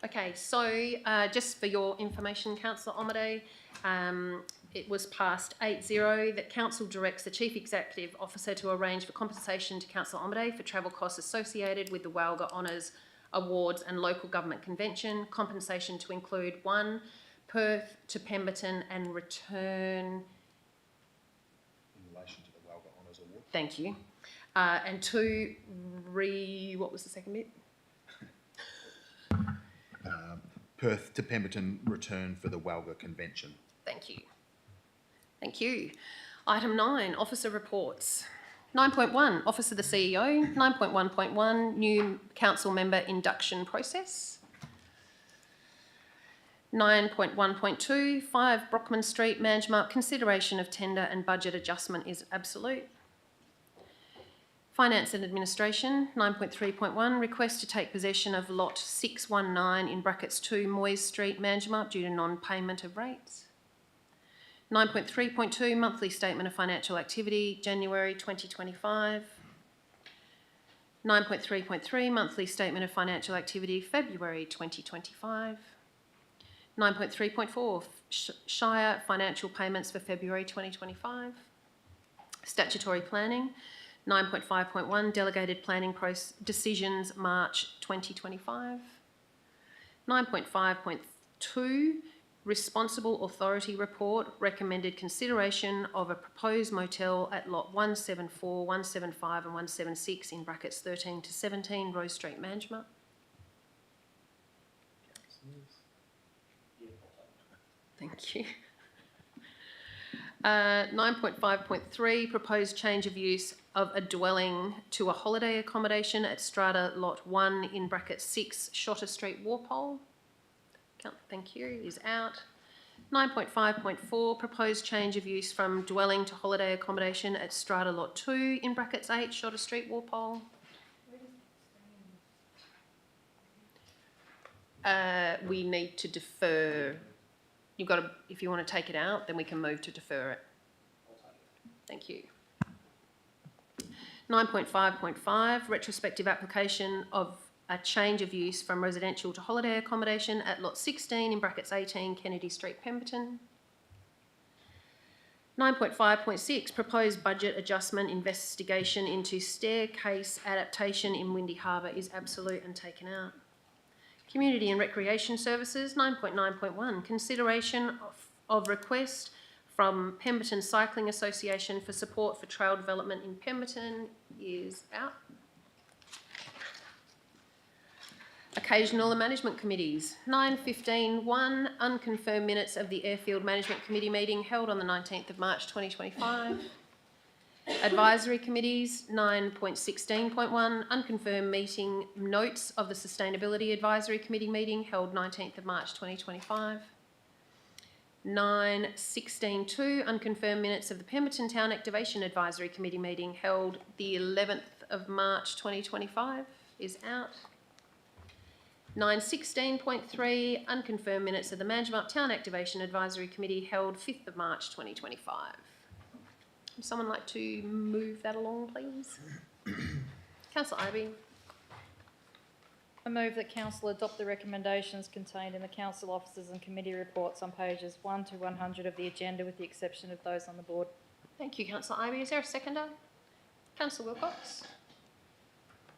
Okay, so just for your information, Councillor Omade, it was passed 8-0 that Council directs the Chief Executive Officer to arrange for compensation to Councillor Omade for travel costs associated with the Walga Honours Awards and Local Government Convention, compensation to include 1, Perth to Pemberton and return... In relation to the Walga Honours Award. Thank you. And 2, what was the second bit? Perth to Pemberton return for the Walga Convention. Thank you. Thank you. Item 9, Officer Reports. 9.1, Office of the CEO. 9.1.1, New Council Member Induction Process. 9.1.2, 5 Brockman Street, Manjimup, consideration of tender and budget adjustment is absolute. Finance and Administration, 9.3.1, request to take possession of lot 619 in brackets 2 Moyes Street, Manjimup due to non-payment of rates. 9.3.2, monthly statement of financial activity, January 2025. 9.3.3, monthly statement of financial activity, February 2025. 9.3.4, Shire financial payments for February 2025. Statutory planning. 9.5.1, delegated planning decisions, March 2025. 9.5.2, responsible authority report, recommended consideration of a proposed motel at lot 174, 175 and 176 in brackets 13 to 17 Rose Street, Manjimup. Thank you. 9.5.3, proposed change of use of a dwelling to a holiday accommodation at Strata Lot 1 in brackets 6 Shotter Street, Walpole. Thank you, is out. 9.5.4, proposed change of use from dwelling to holiday accommodation at Strata Lot 2 in brackets 8 Shotter Street, Walpole. We need to defer. You've got to, if you want to take it out, then we can move to defer it. Thank you. 9.5.5, retrospective application of a change of use from residential to holiday accommodation at lot 16 in brackets 18 Kennedy Street, Pemberton. 9.5.6, proposed budget adjustment investigation into staircase adaptation in Windy Harbour is absolute and taken out. Community and Recreation Services, 9.9.1, consideration of request from Pemberton Cycling Association for support for trail development in Pemberton is out. Occasional and Management Committees, 9.15.1, unconfirmed minutes of the Airfield Management Committee meeting held on the 19th of March 2025. Advisory Committees, 9.16.1, unconfirmed meeting notes of the Sustainability Advisory Committee meeting held 19th of March 2025. 9.16.2, unconfirmed minutes of the Pemberton Town Activation Advisory Committee meeting held the 11th of March 2025 is out. 9.16.3, unconfirmed minutes of the Manjimup Town Activation Advisory Committee held 5th of March 2025. Would someone like to move that along, please? Councillor Ivey. I move that Council adopt the recommendations contained in the Council officers and committee reports on pages 1 to 100 of the agenda, with the exception of those on the board. Thank you, Councillor Ivey. Is there a seconder? Councillor Wilcox.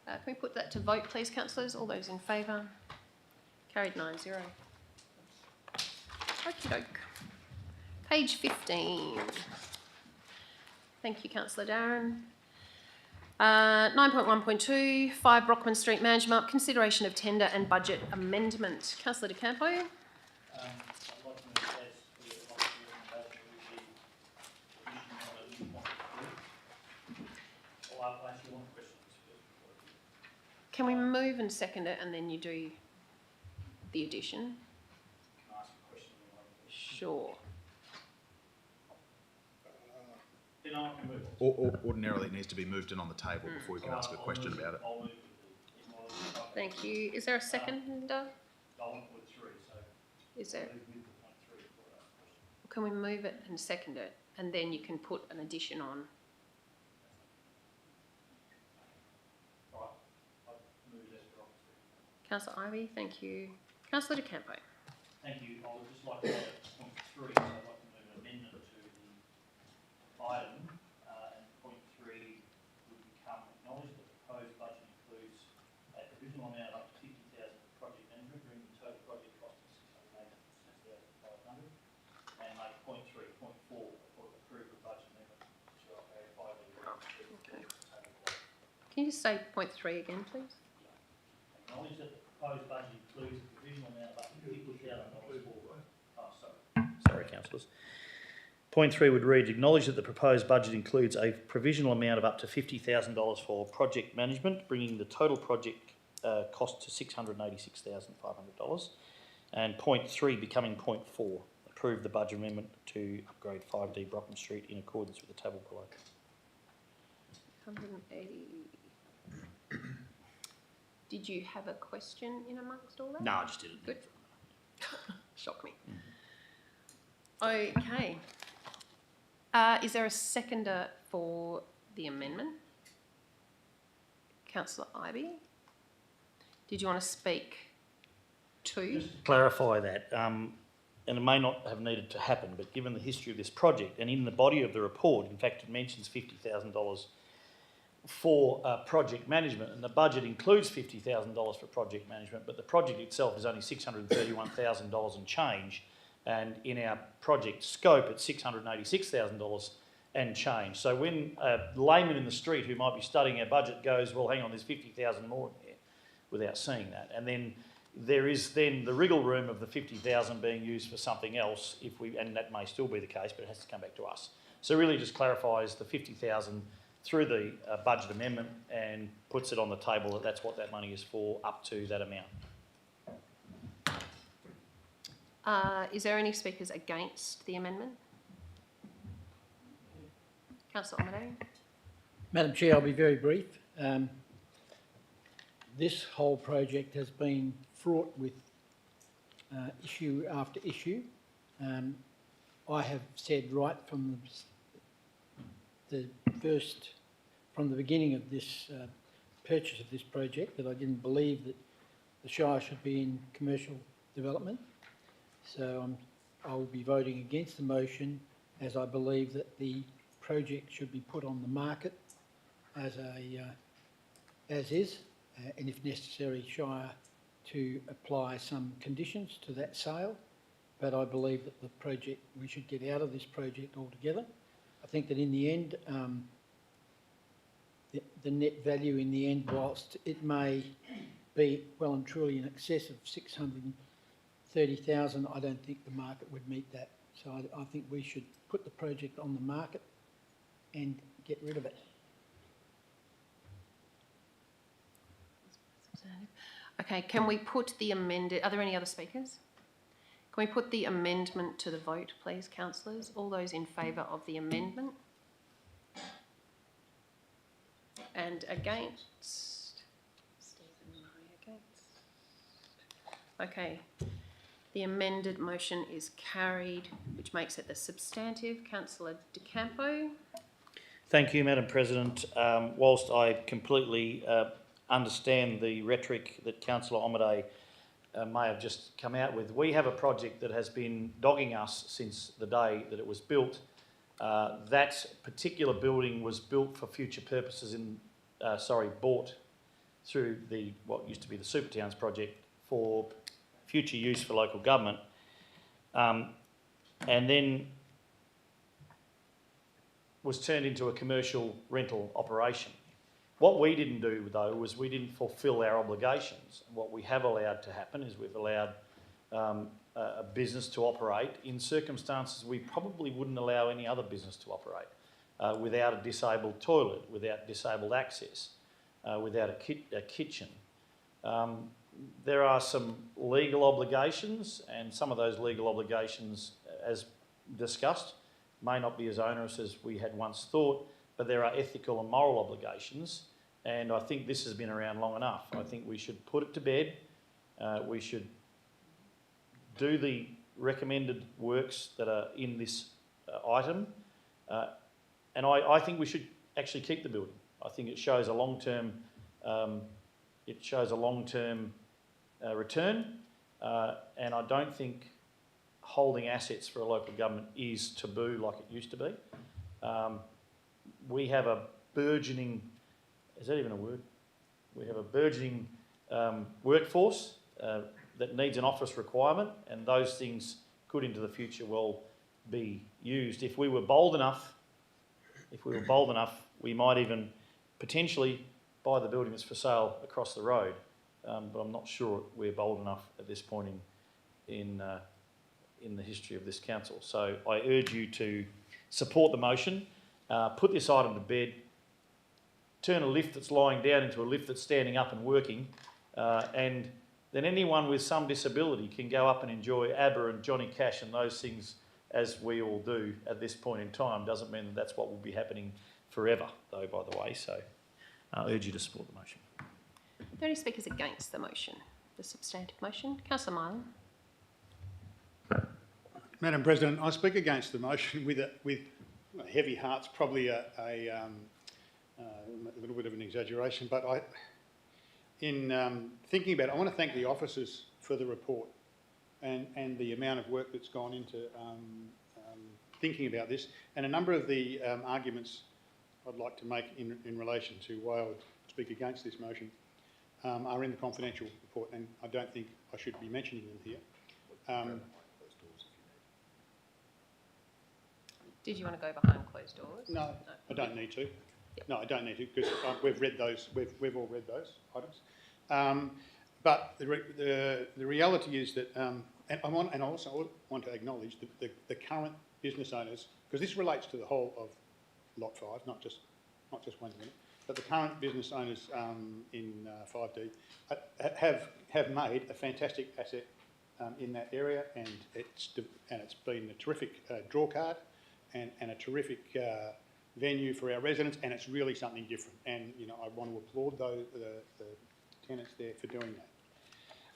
Can we put that to vote, please, councillors? All those in favour? Carried 9-0. Okie doke. Page 15. Thank you, Councillor Darren. 9.1.2, 5 Brockman Street, Manjimup, consideration of tender and budget amendment. Councillor De Campo. I'd like to move as the recommendation with the addition of a new point 3. Well, I actually want questions first. Can we move and second it and then you do the addition? Can I ask a question? Sure. Then I can move on. Ordinarily, it needs to be moved in on the table before we can ask a question about it. I'll move with the, Thank you. Is there a seconder? I want point 3, so Is there? move with the point 3 before I ask a question. Can we move it and second it and then you can put an addition on? All right, I'll move as per opposite. Councillor Ivey, thank you. Councillor De Campo. Thank you. I would just like to add point 3, so I'd like to move an amendment to the item, and point 3 would become acknowledge that the proposed budget includes a provisional amount of up to 50,000 for project management, bringing the total project cost to 686,500, and make point 3, point 4, approve the budget amendment to a 5-year. Okay. Can you just say point 3 again, please? Acknowledge that the proposed budget includes a provisional amount of up to $50,000 Sorry, councillors. Point 3 would read, acknowledge that the proposed budget includes a provisional amount of up to $50,000 for project management, bringing the total project cost to $686,500. And point 3 becoming point 4, approve the budget amendment to upgrade 5D Brockman Street in accordance with the table below. 180. Did you have a question in amongst all that? No, I just did it. Good. Shock me. Okay. Is there a seconder for the amendment? Councillor Ivey? Did you want to speak to? Just to clarify that, and it may not have needed to happen, but given the history of this project and in the body of the report, in fact, it mentions $50,000 for project management, and the budget includes $50,000 for project management, but the project itself is only $631,000 and change, and in our project scope it's $686,000 and change. So when a layman in the street who might be studying our budget goes, well, hang on, there's 50,000 more in there, without seeing that, and then there is then the wriggle room of the 50,000 being used for something else, and that may still be the case, but it has to come back to us. So really just clarifies the 50,000 through the budget amendment and puts it on the table that that's what that money is for, up to that amount. Is there any speakers against the amendment? Councillor Omadei? Madam Chair, I'll be very brief. This whole project has been fraught with issue after issue. I have said right from from the beginning of this purchase of this project that I didn't believe that the Shire should be in commercial development. So I will be voting against the motion, as I believe that the project should be put on the market as is, and if necessary, Shire to apply some conditions to that sale. But I believe that we should get out of this project altogether. I think that in the end, the net value in the end, whilst it may be well and truly in excess of 630,000, I don't think the market would meet that. So I think we should put the project on the market and get rid of it. Okay, can we put the amended, are there any other speakers? Can we put the amendment to the vote, please, councillors? All those in favour of the amendment? And against? Stephen Murray against. Okay, the amended motion is carried, which makes it the substantive. Councillor De Campo? Thank you, Madam President. Whilst I completely understand the rhetoric that Councillor Omadei may have just come out with, we have a project that has been dogging us since the day that it was built. That particular building was built for future purposes bought through what used to be the Super Towns project for future use for local government, and then was turned into a commercial rental operation. What we didn't do, though, was we didn't fulfil our obligations. What we have allowed to happen is we've allowed a business to operate in circumstances we probably wouldn't allow any other business to operate, without a disabled toilet, without disabled access, without a kitchen. There are some legal obligations, and some of those legal obligations, as discussed, may not be as onerous as we had once thought, but there are ethical and moral obligations, and I think this has been around long enough. I think we should put it to bed. We should do the recommended works that are in this item, and I think we should actually keep the building. I think it shows a long-term return, and I don't think holding assets for a local government is taboo like it used to be. We have a burgeoning, is that even a word? We have a burgeoning workforce that needs an office requirement, and those things could into the future well be used. If we were bold enough, we might even potentially buy the building that's for sale across the road. But I'm not sure we're bold enough at this point in the history of this council. So I urge you to support the motion, put this item to bed, turn a lift that's lying down into a lift that's standing up and working, and then anyone with some disability can go up and enjoy ABBA and Johnny Cash and those things as we all do at this point in time. Doesn't mean that that's what will be happening forever, though, by the way. So I urge you to support the motion. Are there any speakers against the motion, the substantive motion? Councillor Mylan. Madam President, I speak against the motion with heavy hearts, probably a little bit of an exaggeration, but thinking about it, I want to thank the officers for the report and the amount of work that's gone into thinking about this, and a number of the arguments I'd like to make in relation to why I would speak against this motion are in the confidential report, and I don't think I should be mentioning them here. Did you want to go behind closed doors? No, I don't need to. No, I don't need to, because we've read those. We've all read those items. But the reality is that, and I also want to acknowledge the current business owners, because this relates to the whole of Lot 5, not just 1 unit, but the current business owners in 5D have made a fantastic asset in that area, and it's been a terrific draw card and a terrific venue for our residents, and it's really something different. And I want to applaud the tenants there for doing that.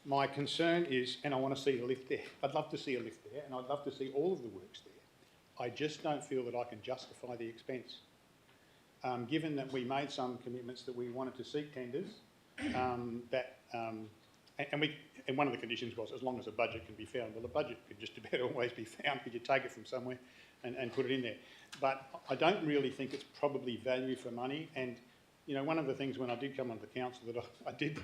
My concern is, and I want to see a lift there. I'd love to see a lift there, and I'd love to see all of the works there. I just don't feel that I can justify the expense. Given that we made some commitments that we wanted to seek tenders, and one of the conditions was as long as a budget can be found. Well, the budget could just about always be found because you take it from somewhere and put it in there. But I don't really think it's probably value for money. And one of the things when I did come onto the council that I did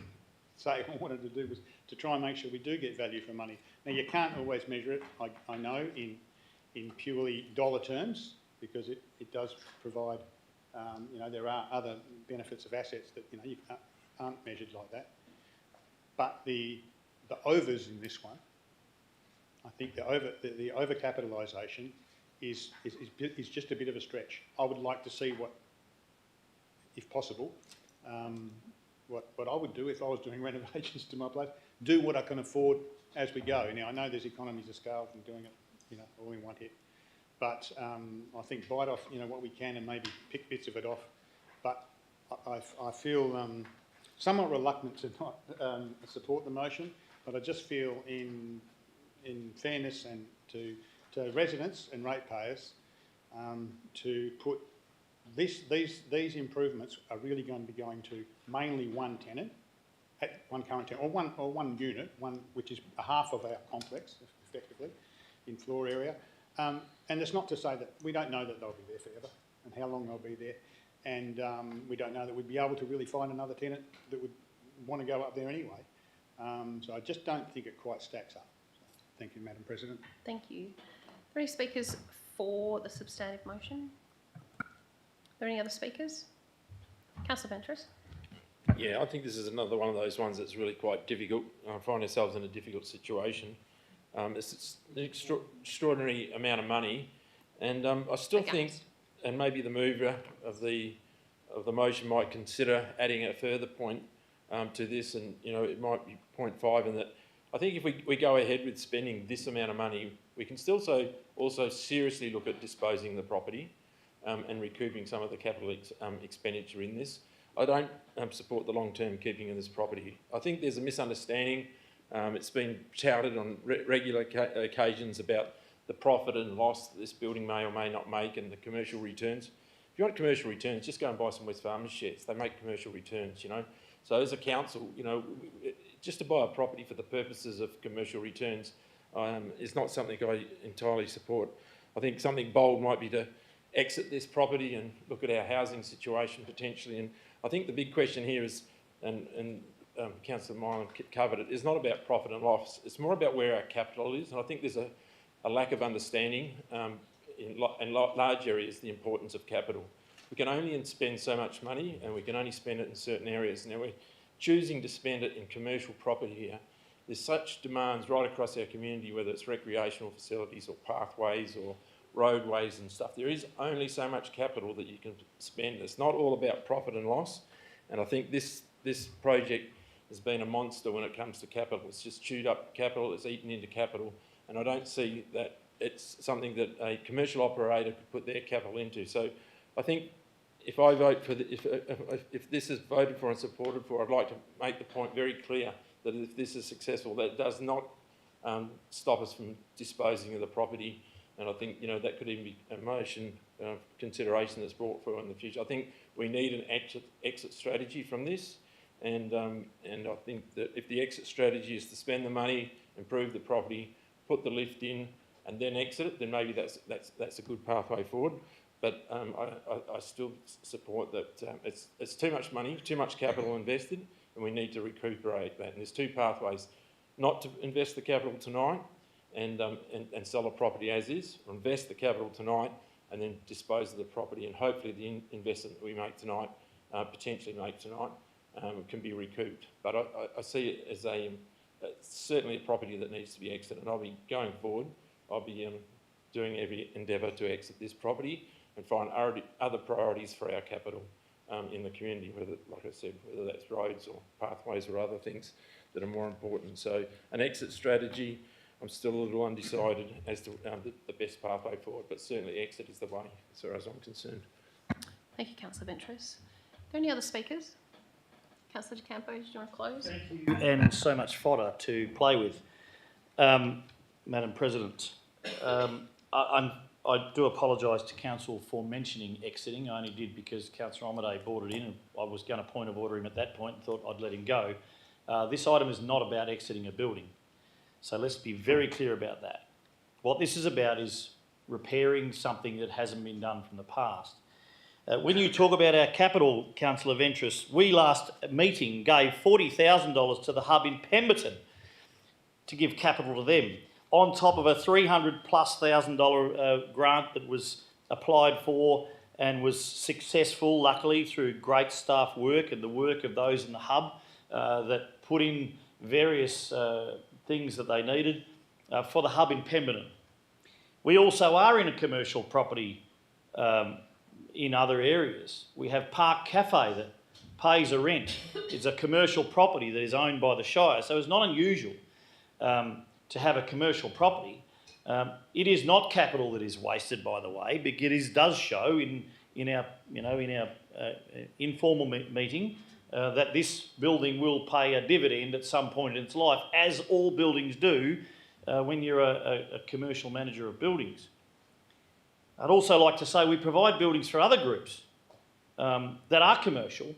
say I wanted to do was to try and make sure we do get value for money. Now, you can't always measure it, I know, in purely dollar terms, because it does provide, there are other benefits of assets that, you aren't measured like that. But the overs in this one, I think the overcapitalisation is just a bit of a stretch. I would like to see what, if possible, what I would do if I was doing renovations to my place, do what I can afford as we go. Now, I know there's economies of scale from doing it, all in one hit. But I think bite off, what we can and maybe pick bits of it off. But I feel somewhat reluctant to not support the motion, but I just feel in fairness and to residents and ratepayers to put these improvements are really going to be going to mainly one tenant, one current tenant, or one unit, which is a half of our complex, effectively, in floor area. And it's not to say that we don't know that they'll be there forever and how long they'll be there, and we don't know that we'd be able to really find another tenant that would want to go up there anyway. So I just don't think it quite stacks up. So, thank you, Madam President. Thank you. Are there any speakers for the substantive motion? Are there any other speakers? Councillor Ventris. Yeah, I think this is another one of those ones that's really quite difficult. I find ourselves in a difficult situation. It's an extraordinary amount of money, and I still think, and maybe the mover of the motion might consider adding a further point to this, and it might be 0.5, and that I think if we go ahead with spending this amount of money, we can still also seriously look at disposing the property and recouping some of the capital expenditure in this. I don't support the long-term keeping of this property. I think there's a misunderstanding. It's been touted on regular occasions about the profit and loss that this building may or may not make and the commercial returns. If you want commercial returns, just go and buy some West Farmers shares. They make commercial returns, So as a council, just to buy a property for the purposes of commercial returns is not something I entirely support. I think something bold might be to exit this property and look at our housing situation potentially. And I think the big question here is, and Councillor Milam covered it, is not about profit and loss. It's more about where our capital is. And I think there's a lack of understanding in large areas the importance of capital. We can only spend so much money, and we can only spend it in certain areas. Now we're choosing to spend it in commercial property here. There's such demands right across our community, whether it's recreational facilities or pathways or roadways and stuff. There is only so much capital that you can spend. It's not all about profit and loss. And I think this project has been a monster when it comes to capital. It's just chewed up capital, it's eaten into capital. And I don't see that it's something that a commercial operator could put their capital into. So I think if I vote for if this is voted for and supported for, I'd like to make the point very clear that if this is successful, that does not stop us from disposing of the property. And I think that could even be a motion consideration that's brought forward in the future. I think we need an exit strategy from this, and I think that if the exit strategy is to spend the money, improve the property, put the lift in, and then exit it, then maybe that's a good pathway forward. But I still support that it's too much money, too much capital invested, and we need to recuperate that. And there's two pathways: not to invest the capital tonight and sell a property as is, or invest the capital tonight and then dispose of the property, and hopefully the investment that we make tonight, potentially make tonight, can be recouped. But I see it as certainly a property that needs to be exited, and I'll be going forward. I'll be doing every endeavour to exit this property and find other priorities for our capital in the community, whether, like I said, whether that's roads or pathways or other things that are more important. So an exit strategy, I'm still a little undecided as to the best pathway forward, but certainly exit is the way, as far as I'm concerned. Thank you, Councillor Ventris. Are there any other speakers? Councillor De Campo, do you want to close? Thank you. And so much fodder to play with. Madam President, I do apologise to Council for mentioning exiting. I only did because Councillor Omaday brought it in, and I was going to point of order him at that point and thought I'd let him go. This item is not about exiting a building. So let's be very clear about that. What this is about is repairing something that hasn't been done from the past. When you talk about our capital, Councillor Ventris, we last meeting gave $40,000 to the hub in Pemberton to give capital to them, on top of a $300,000+ grant that was applied for and was successful, luckily, through great staff work and the work of those in the hub that put in various things that they needed for the hub in Pemberton. We also are in a commercial property in other areas. We have Park Cafe that pays a rent. It's a commercial property that is owned by the Shire, so it's not unusual to have a commercial property. It is not capital that is wasted, by the way, but it does show in our informal meeting that this building will pay a dividend at some point in its life, as all buildings do when you're a commercial manager of buildings. I'd also like to say we provide buildings for other groups that are commercial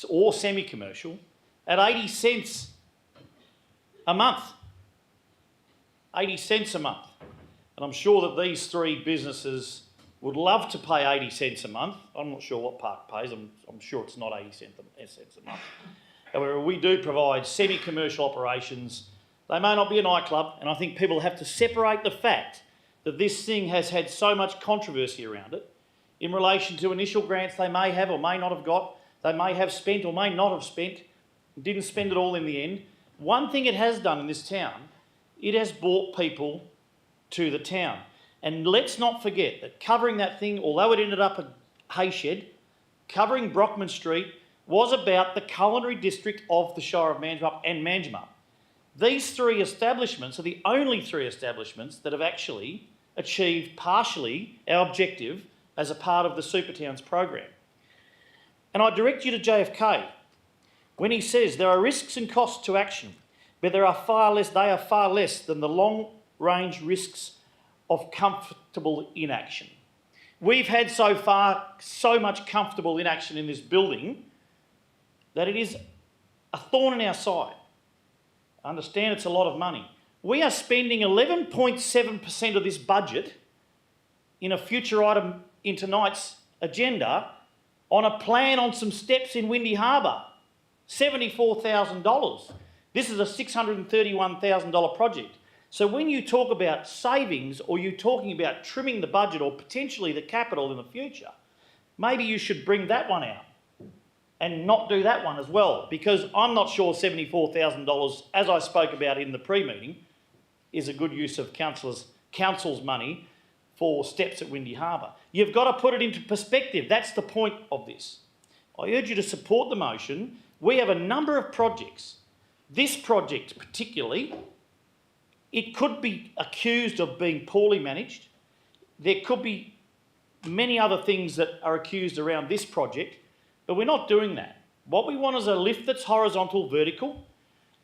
or semi-commercial at 80 cents a month. 80 cents a month. And I'm sure that these three businesses would love to pay 80 cents a month. I'm not sure what Park pays. I'm sure it's not 80 cents a month. where we do provide semi-commercial operations. They may not be a nightclub, and I think people have to separate the fact that this thing has had so much controversy around it in relation to initial grants they may have or may not have got, they may have spent or may not have spent, didn't spend it all in the end. One thing it has done in this town, it has brought people to the town. And let's not forget that covering that thing, although it ended up a hayshed, covering Brockman Street was about the culinary district of the Shire of Manjimup and Manjimup. These three establishments are the only three establishments that have actually achieved partially our objective as a part of the Supertowns program. And I direct you to JFK when he says there are risks and costs to action, but they are far less than the long-range risks of comfortable inaction. We've had so far so much comfortable inaction in this building that it is a thorn in our side. I understand it's a lot of money. We are spending 11.7% of this budget in a future item in tonight's agenda on a plan on some steps in Windy Harbour. $74,000. This is a $631,000 project. So when you talk about savings or you're talking about trimming the budget or potentially the capital in the future, maybe you should bring that one out and not do that one as well, because I'm not sure $74,000, as I spoke about in the pre-meeting, is a good use of council's money for steps at Windy Harbour. You've got to put it into perspective. That's the point of this. I urge you to support the motion. We have a number of projects. This project particularly, it could be accused of being poorly managed. There could be many other things that are accused around this project, but we're not doing that. What we want is a lift that's horizontal, vertical.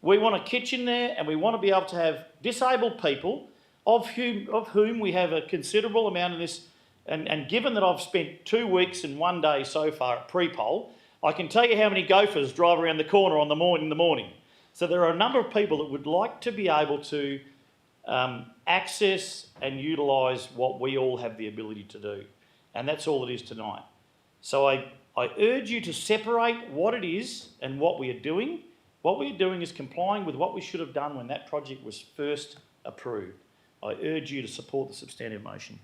We want a kitchen there, and we want to be able to have disabled people, of whom we have a considerable amount of this. And given that I've spent 2 weeks and 1 day so far at pre-poll, I can tell you how many gophers drive around the corner in the morning. So there are a number of people that would like to be able to access and utilise what we all have the ability to do. And that's all it is tonight. So I urge you to separate what it is and what we are doing. What we are doing is complying with what we should have done when that project was first approved. I urge you to support the substantive motion.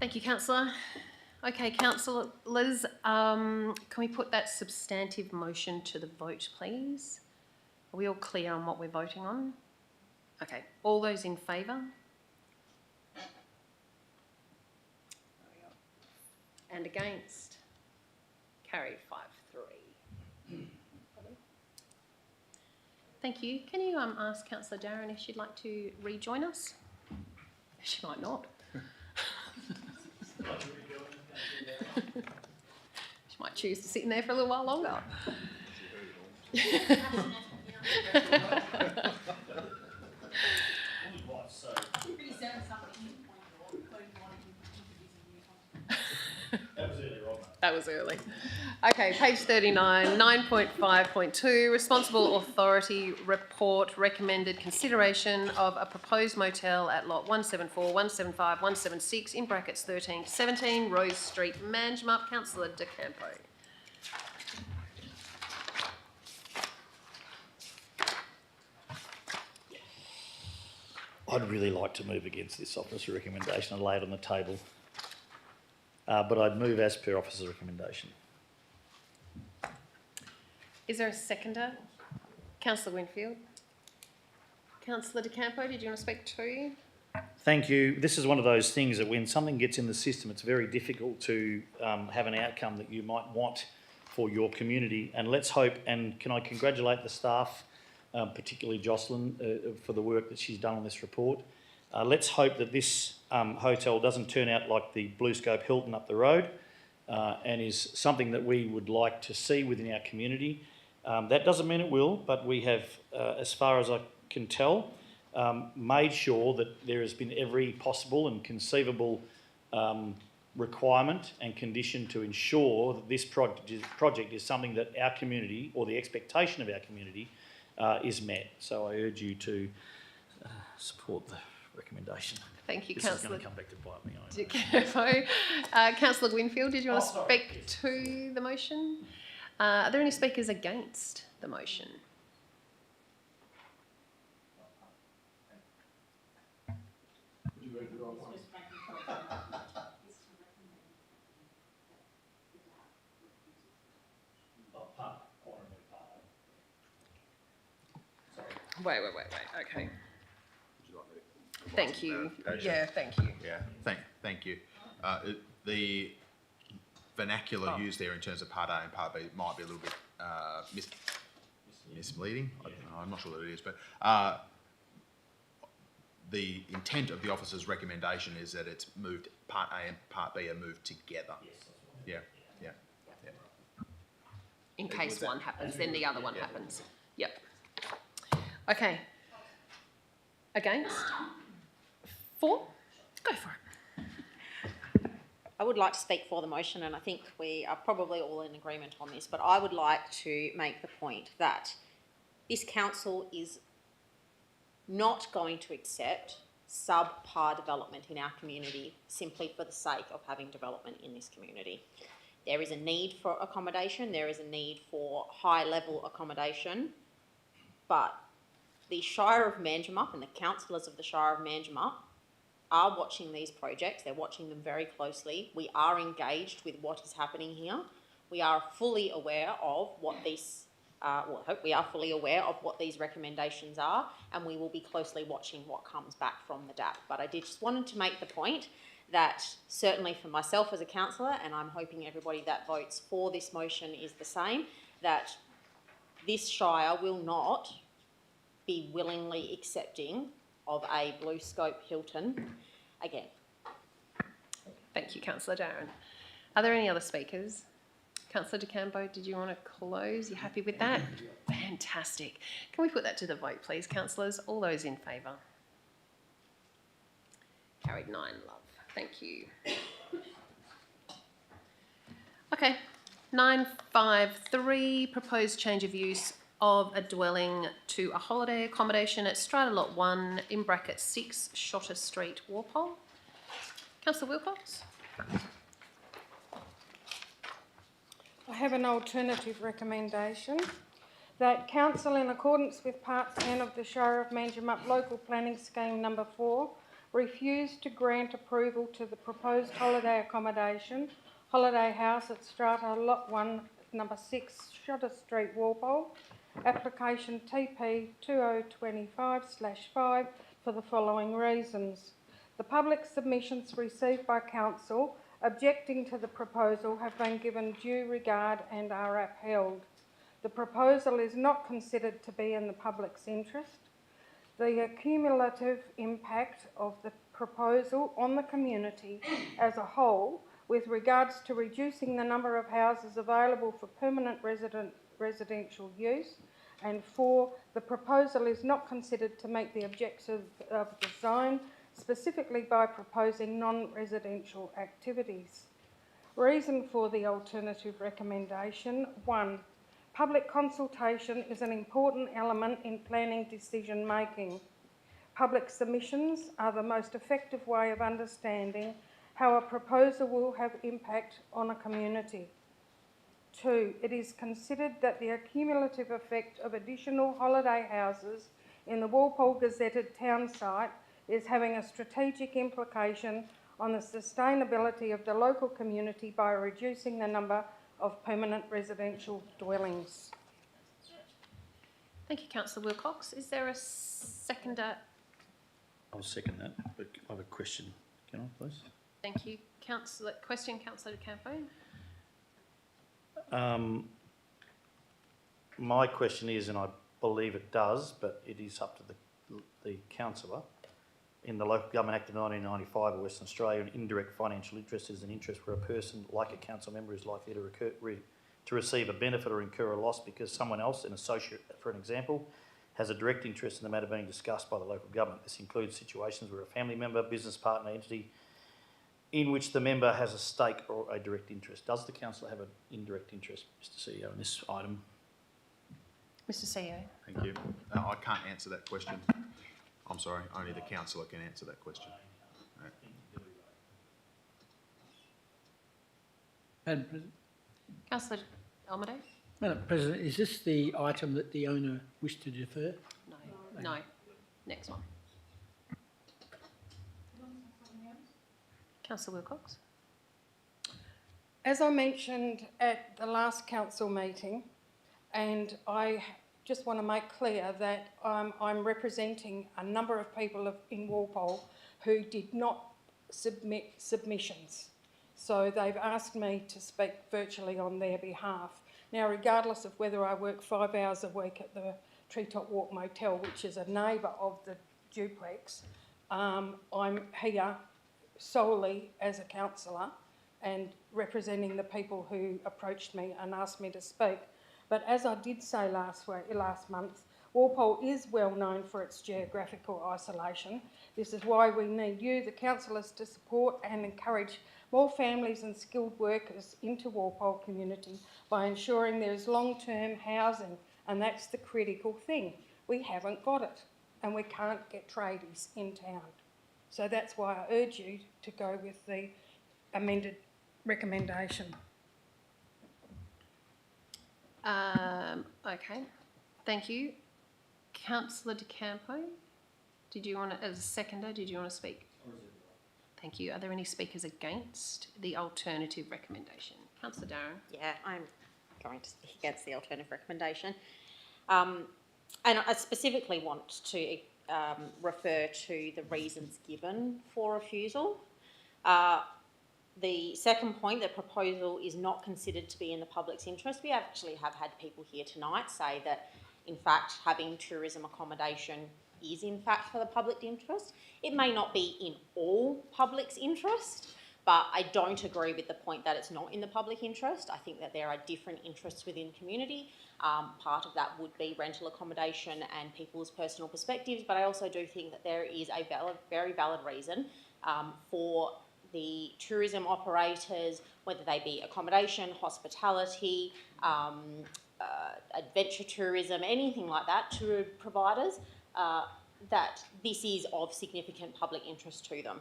Thank you, Councillor. Okay, councillors, can we put that substantive motion to the vote, please? Are we all clear on what we're voting on? Okay, all those in favour? And against? Carried 5-3. Thank you. Can you ask Councillor Darren if she'd like to rejoin us? She might not. She might choose to sit in there for a little while longer. That was early. Okay, page 39, 9.5.2, Responsible Authority Report, recommended consideration of a proposed motel at lot 174, 175, 176, in brackets 13 to 17, Rose Street, Manjimup. Councillor De Campo. I'd really like to move against this officer recommendation and lay it on the table. But I'd move as per officer's recommendation. Is there a seconder? Councillor Winfield. Councillor De Campo, did you want to speak too? Thank you. This is one of those things that when something gets in the system, it's very difficult to have an outcome that you might want for your community. And let's hope, and can I congratulate the staff, particularly Jocelyn, for the work that she's done on this report. Let's hope that this hotel doesn't turn out like the Blue Scope Hilton up the road and is something that we would like to see within our community. That doesn't mean it will, but we have, as far as I can tell, made sure that there has been every possible and conceivable requirement and condition to ensure that this project is something that our community, or the expectation of our community, is met. So I urge you to support the recommendation. Thank you, This Councillor. is going to come back to bite me. De Campo. Councillor Winfield, did you want to speak to the motion? Are there any speakers against the motion? Wait. Okay. Thank you. Yeah, thank you. Yeah, thank you. The vernacular used there in terms of Part A and Part B might be a little bit misleading. I'm not sure that it is, but the intent of the officer's recommendation is that it's moved, Part A and Part B are moved together. Yeah. In case one happens, then the other one happens. Yep. Okay. Against? 4? Go for it. I would like to speak for the motion, and I think we are probably all in agreement on this, but I would like to make the point that this council is not going to accept subpar development in our community simply for the sake of having development in this community. There is a need for accommodation, there is a need for high-level accommodation, but the Shire of Manjimup and the councillors of the Shire of Manjimup are watching these projects. They're watching them very closely. We are engaged with what is happening here. We are fully aware of what these, I hope we are fully aware of what these recommendations are, and we will be closely watching what comes back from the DAP. But I did just wanted to make the point that certainly for myself as a councillor, and I'm hoping everybody that votes for this motion is the same, that this Shire will not be willingly accepting of a Blue Scope Hilton again. Thank you, Councillor Darren. Are there any other speakers? Councillor De Campo, did you want to close? You happy with that? Fantastic. Can we put that to the vote, please, councillors? All those in favour? Carried 9, love. Thank you. Okay, 953, proposed change of use of a dwelling to a holiday accommodation at Strata Lot 1 in bracket 6 Shotter Street, Walpole. Councillor Wilcox? I have an alternative recommendation that Council, in accordance with Part 10 of the Shire of Manjimup Local Planning Scheme Number 4, refuse to grant approval to the proposed holiday accommodation, Holiday House at Strata Lot 1, Number 6, Shotter Street, Walpole, application TP 2025/5 for the following reasons. The public submissions received by Council objecting to the proposal have been given due regard and are upheld. The proposal is not considered to be in the public's interest. The cumulative impact of the proposal on the community as a whole with regards to reducing the number of houses available for permanent residential use, and 4, the proposal is not considered to meet the objectives of the zone, specifically by proposing non-residential activities. Reason for the alternative recommendation: 1, public consultation is an important element in planning decision making. Public submissions are the most effective way of understanding how a proposal will have impact on a community. 2, it is considered that the accumulative effect of additional holiday houses in the Walpole gazetted town site is having a strategic implication on the sustainability of the local community by reducing the number of permanent residential dwellings. Thank you, Councillor Wilcox. Is there a seconder? I'll second that, but I have a question. Can I, please? Thank you. Councillor De Campo. My question is, and I believe it does, but it is up to the councillor. In the Local Government Act of 1995 of Western Australia, an indirect financial interest is an interest where a person, like a council member, is likely to receive a benefit or incur a loss because someone else, an associate, for an example, has a direct interest in the matter being discussed by the local government. This includes situations where a family member, business partner, entity in which the member has a stake or a direct interest. Does the councillor have an indirect interest, Mr CEO, in this item? Mr CEO. Thank you. I can't answer that question. I'm sorry, only the councillor can answer that question. Right. Madam President, Councillor Almaday. Madam President, is this the item that the owner wished to defer? No. Next one. Councillor Wilcox. As I mentioned at the last council meeting, and I just want to make clear that I'm representing a number of people in Walpole who did not submit submissions. So they've asked me to speak virtually on their behalf. Now, regardless of whether I work 5 hours a week at the Treetop Walk Motel, which is a neighbour of the duplex, I'm here solely as a councillor and representing the people who approached me and asked me to speak. But as I did say last month, Walpole is well known for its geographical isolation. This is why we need you, the councillors, to support and encourage more families and skilled workers into Walpole community by ensuring there is long-term housing, and that's the critical thing. We haven't got it, and we can't get tradies in town. So that's why I urge you to go with the amended recommendation. Okay, thank you. Councillor De Campo, did you want to, as a seconder, did you want to speak? Thank you. Are there any speakers against the alternative recommendation? Councillor Darren. Yeah, I'm going to speak against the alternative recommendation. And I specifically want to refer to the reasons given for refusal. The second point, the proposal is not considered to be in the public's interest. We actually have had people here tonight say that, in fact, having tourism accommodation is in fact for the public interest. It may not be in all public's interest, but I don't agree with the point that it's not in the public interest. I think that there are different interests within community. Part of that would be rental accommodation and people's personal perspectives, but I also do think that there is a very valid reason for the tourism operators, whether they be accommodation, hospitality, adventure tourism, anything like that, tour providers, that this is of significant public interest to them.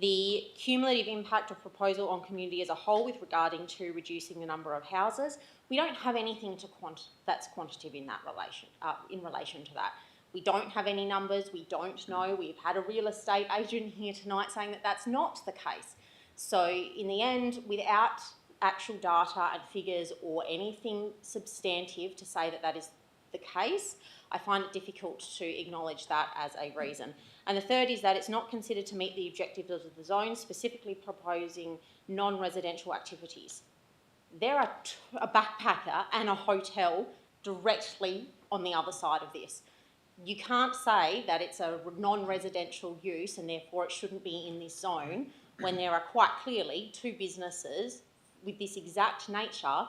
The cumulative impact of proposal on community as a whole with regarding to reducing the number of houses, we don't have anything that's quantitative in that relation to that. We don't have any numbers, we don't know. We've had a real estate agent here tonight saying that that's not the case. So in the end, without actual data and figures or anything substantive to say that that is the case, I find it difficult to acknowledge that as a reason. And the third is that it's not considered to meet the objectives of the zone, specifically proposing non-residential activities. There are a backpacker and a hotel directly on the other side of this. You can't say that it's a non-residential use and therefore it shouldn't be in this zone when there are quite clearly two businesses with this exact nature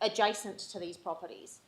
adjacent to these properties.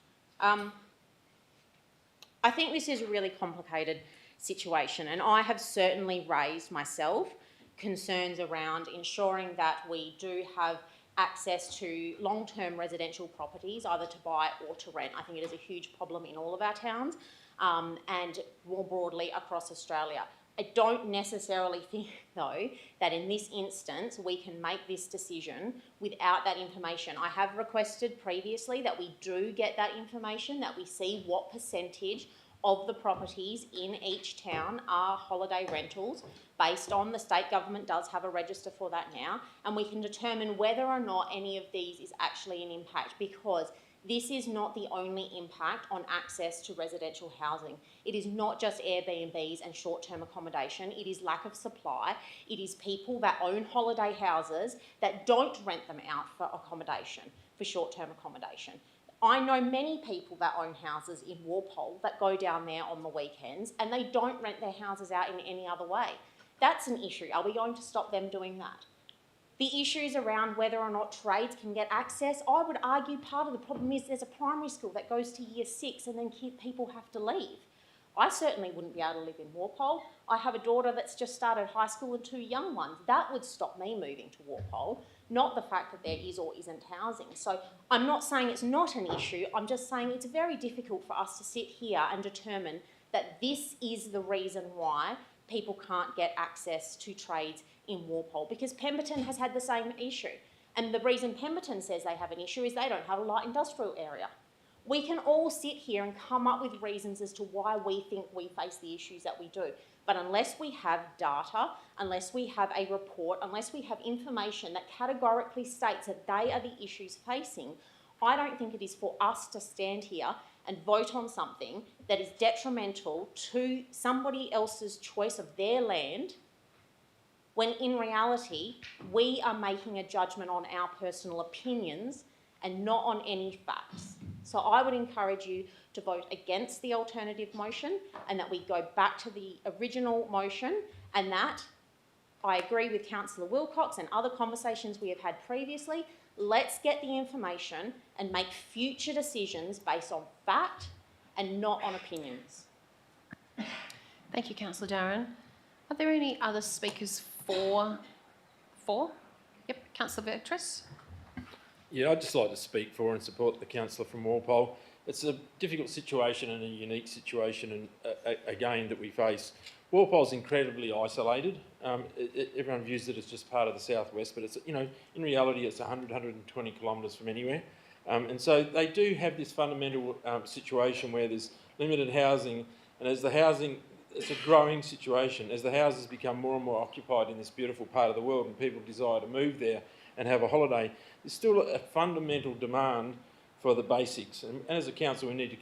I think this is a really complicated situation, and I have certainly raised myself concerns around ensuring that we do have access to long-term residential properties, either to buy or to rent. I think it is a huge problem in all of our towns and more broadly across Australia. I don't necessarily think, though, that in this instance we can make this decision without that information. I have requested previously that we do get that information, that we see what percentage of the properties in each town are holiday rentals, based on the state government does have a register for that now, and we can determine whether or not any of these is actually an impact, because this is not the only impact on access to residential housing. It is not just Airbnbs and short-term accommodation. It is lack of supply. It is people that own holiday houses that don't rent them out for accommodation, for short-term accommodation. I know many people that own houses in Walpole that go down there on the weekends and they don't rent their houses out in any other way. That's an issue. Are we going to stop them doing that? The issues around whether or not trades can get access, I would argue part of the problem is there's a primary school that goes to year 6 and then people have to leave. I certainly wouldn't be able to live in Walpole. I have a daughter that's just started high school and 2 young ones. That would stop me moving to Walpole, not the fact that there is or isn't housing. So I'm not saying it's not an issue, I'm just saying it's very difficult for us to sit here and determine that this is the reason why people can't get access to trades in Walpole, because Pemberton has had the same issue. And the reason Pemberton says they have an issue is they don't have a light industrial area. We can all sit here and come up with reasons as to why we think we face the issues that we do. But unless we have data, unless we have a report, unless we have information that categorically states that they are the issues facing, I don't think it is for us to stand here and vote on something that is detrimental to somebody else's choice of their land, when in reality, we are making a judgment on our personal opinions and not on any facts. So I would encourage you to vote against the alternative motion and that we go back to the original motion, and that I agree with Councillor Wilcox and other conversations we have had previously. Let's get the information and make future decisions based on fact and not on opinions. Thank you, Councillor Darren. Are there any other speakers for? Yep, Councillor Ventris. Yeah, I'd just like to speak for and support the councillor from Walpole. It's a difficult situation and a unique situation, and again, that we face. Walpole's incredibly isolated. Everyone views it as just part of the southwest, but it's, you know, in reality, it's 120 kilometres from anywhere. And so they do have this fundamental situation where there's limited housing, and as the housing, it's a growing situation. As the houses become more and more occupied in this beautiful part of the world and people desire to move there and have a holiday, there's still a fundamental demand for the basics. And as a council, we need to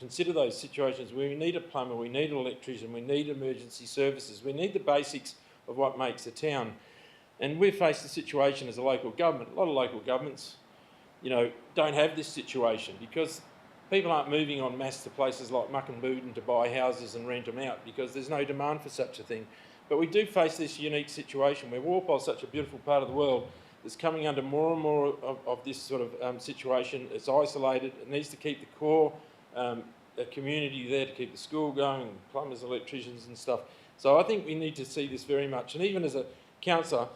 consider those situations where we need a plumber, we need an electrician, we need emergency services, we need the basics of what makes a town. And we've faced the situation as a local government. A lot of local governments, you know, don't have this situation because people aren't moving en masse to places like Muckenbooden to buy houses and rent them out because there's no demand for such a thing. But we do face this unique situation where Walpole's such a beautiful part of the world that's coming under more and more of this sort of situation. It's isolated. It needs to keep the core community there to keep the school going, plumbers, electricians and stuff. So I think we need to see this very much. And even as a councillor,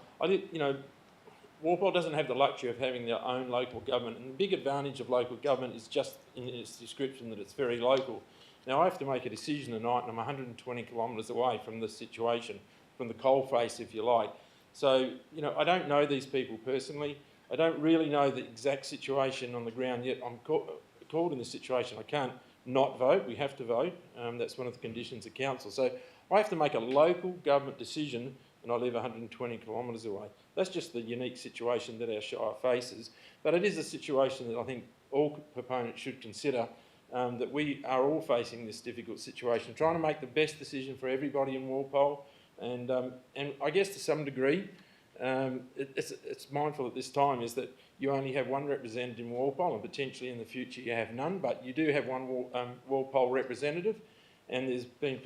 Walpole doesn't have the luxury of having their own local government. And the big advantage of local government is just in its description that it's very local. Now, I have to make a decision tonight, and I'm 120 kilometres away from this situation, from the coalface, if you like. So, you know, I don't know these people personally. I don't really know the exact situation on the ground yet. I'm called in this situation. I can't not vote. We have to vote. That's one of the conditions of council. So I have to make a local government decision, and I live 120 kilometres away. That's just the unique situation that our Shire faces. But it is a situation that I think all proponents should consider, that we are all facing this difficult situation, trying to make the best decision for everybody in Walpole. And I guess to some degree, it's mindful at this time is that you only have one representative in Walpole, and potentially in the future you have none, but you do have one Walpole representative, and there's been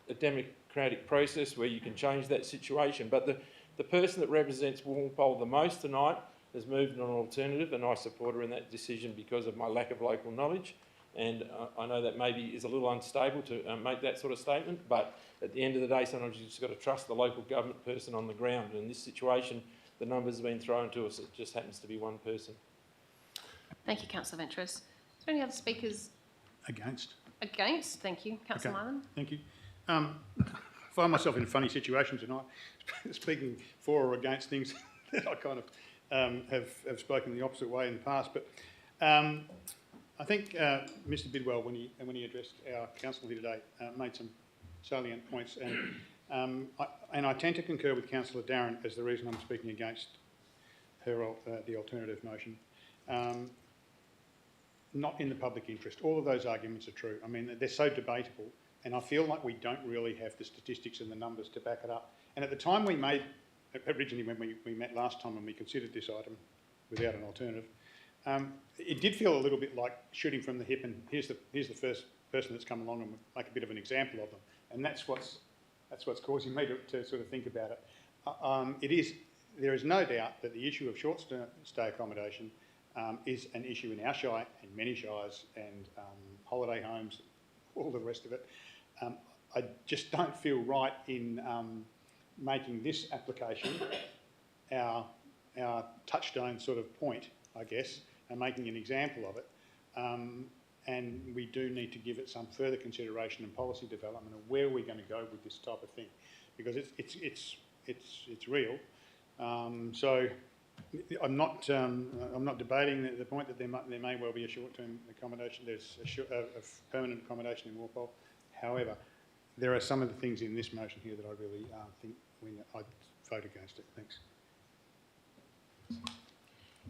a democratic process where you can change that situation. But the person that represents Walpole the most tonight has moved on an alternative, and I support her in that decision because of my lack of local knowledge. And I know that maybe is a little unstable to make that sort of statement, but at the end of the day, sometimes you've just got to trust the local government person on the ground. And in this situation, the numbers have been thrown to us. It just happens to be one person. Thank you, Councillor Ventris. Is there any other speakers? Against. Against? Thank you. Councillor Marlin. Thank you. I find myself in a funny situation tonight, speaking for or against things that I kind of have spoken the opposite way in the past. But I think Mr Bidwell, when he addressed our council here today, made some salient points, and I tend to concur with Councillor Darren as the reason I'm speaking against her the alternative motion. Not in the public interest. All of those arguments are true. I mean, they're so debatable, and I feel like we don't really have the statistics and the numbers to back it up. And at the time originally when we met last time and we considered this item without an alternative, it did feel a little bit like shooting from the hip, and here's the first person that's come along and we'll make a bit of an example of them, and that's what's causing me to sort of think about it. There is no doubt that the issue of short stay accommodation is an issue in our Shire and many Shires and holiday homes, all the rest of it. I just don't feel right in making this application our touchstone sort of point, I guess, and making an example of it. And we do need to give it some further consideration and policy development of where we're going to go with this type of thing, because it's real. So I'm not debating the point that there may well be a short-term accommodation. There's a permanent accommodation in Walpole. However, there are some of the things in this motion here that I really think I'd vote against it. Thanks.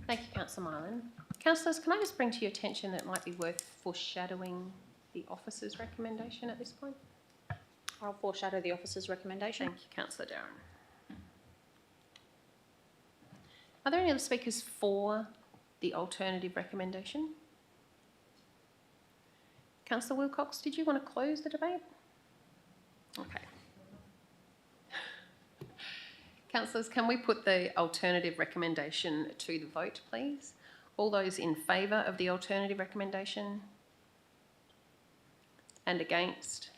Thank you, Councillor Mylan. Councillors, can I just bring to your attention that it might be worth foreshadowing the officer's recommendation at this point? I'll foreshadow the officer's recommendation. Thank you, Councillor Darren. Are there any other speakers for the alternative recommendation? Councillor Wilcox, did you want to close the debate? Okay. Councillors, can we put the alternative recommendation to the vote, please? All those in favour of the alternative recommendation? And against?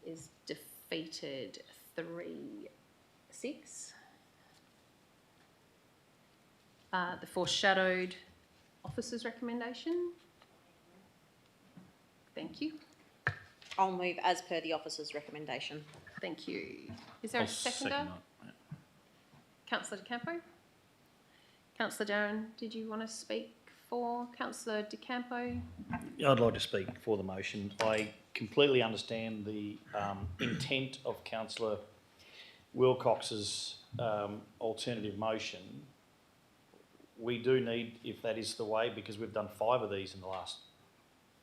Is defeated 3-6. The foreshadowed officer's recommendation? Thank you. I'll move as per the officer's recommendation. Thank you. Is there a seconder? Councillor De Campo? Councillor Darren, did you want to speak for Councillor De Campo? I'd like to speak for the motion. I completely understand the intent of Councillor Wilcox's alternative motion. We do need, if that is the way, because we've done 5 of these in the last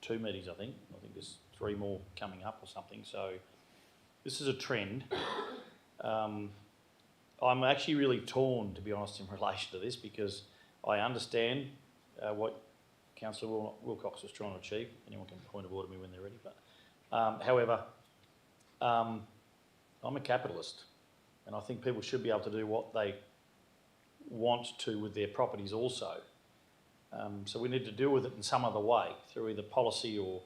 2 meetings, I think. I think there's 3 more coming up or something. So this is a trend. I'm actually really torn, to be honest, in relation to this, because I understand what Councillor Wilcox was trying to achieve. Anyone can point of order me when they're ready. But however, I'm a capitalist, and I think people should be able to do what they want to with their properties also. So we need to deal with it in some other way, through either policy or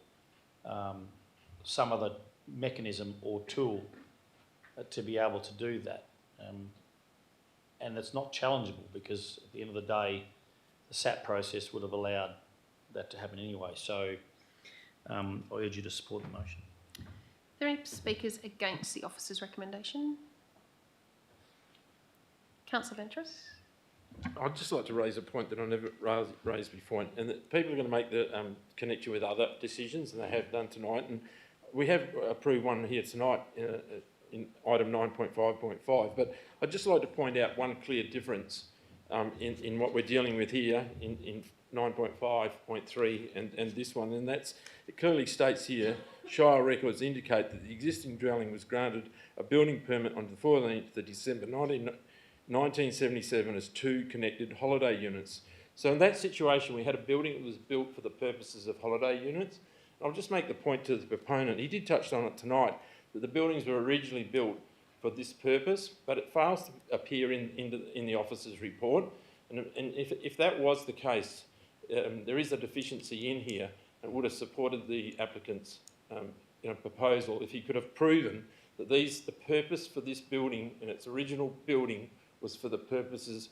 some other mechanism or tool to be able to do that. And it's not challengeable, because at the end of the day, the SAP process would have allowed that to happen anyway. So I urge you to support the motion. Are there any speakers against the officer's recommendation? Councillor Ventris? I'd just like to raise a point that I never raised before, and that people are going to make the connection with other decisions, and they have done tonight. And we have approved one here tonight in item 9.5.5, but I'd just like to point out one clear difference in what we're dealing with here in 9.5.3 and this one, and that's, it clearly states here, Shire records indicate that the existing dwelling was granted a building permit on the 14th of December 1977 as 2 connected holiday units. So in that situation, we had a building that was built for the purposes of holiday units. I'll just make the point to the proponent, he did touch on it tonight, that the buildings were originally built for this purpose, but it fails to appear in the officer's report. And if that was the case, there is a deficiency in here, and would have supported the applicant's proposal if he could have proven that the purpose for this building and its original building was for the purposes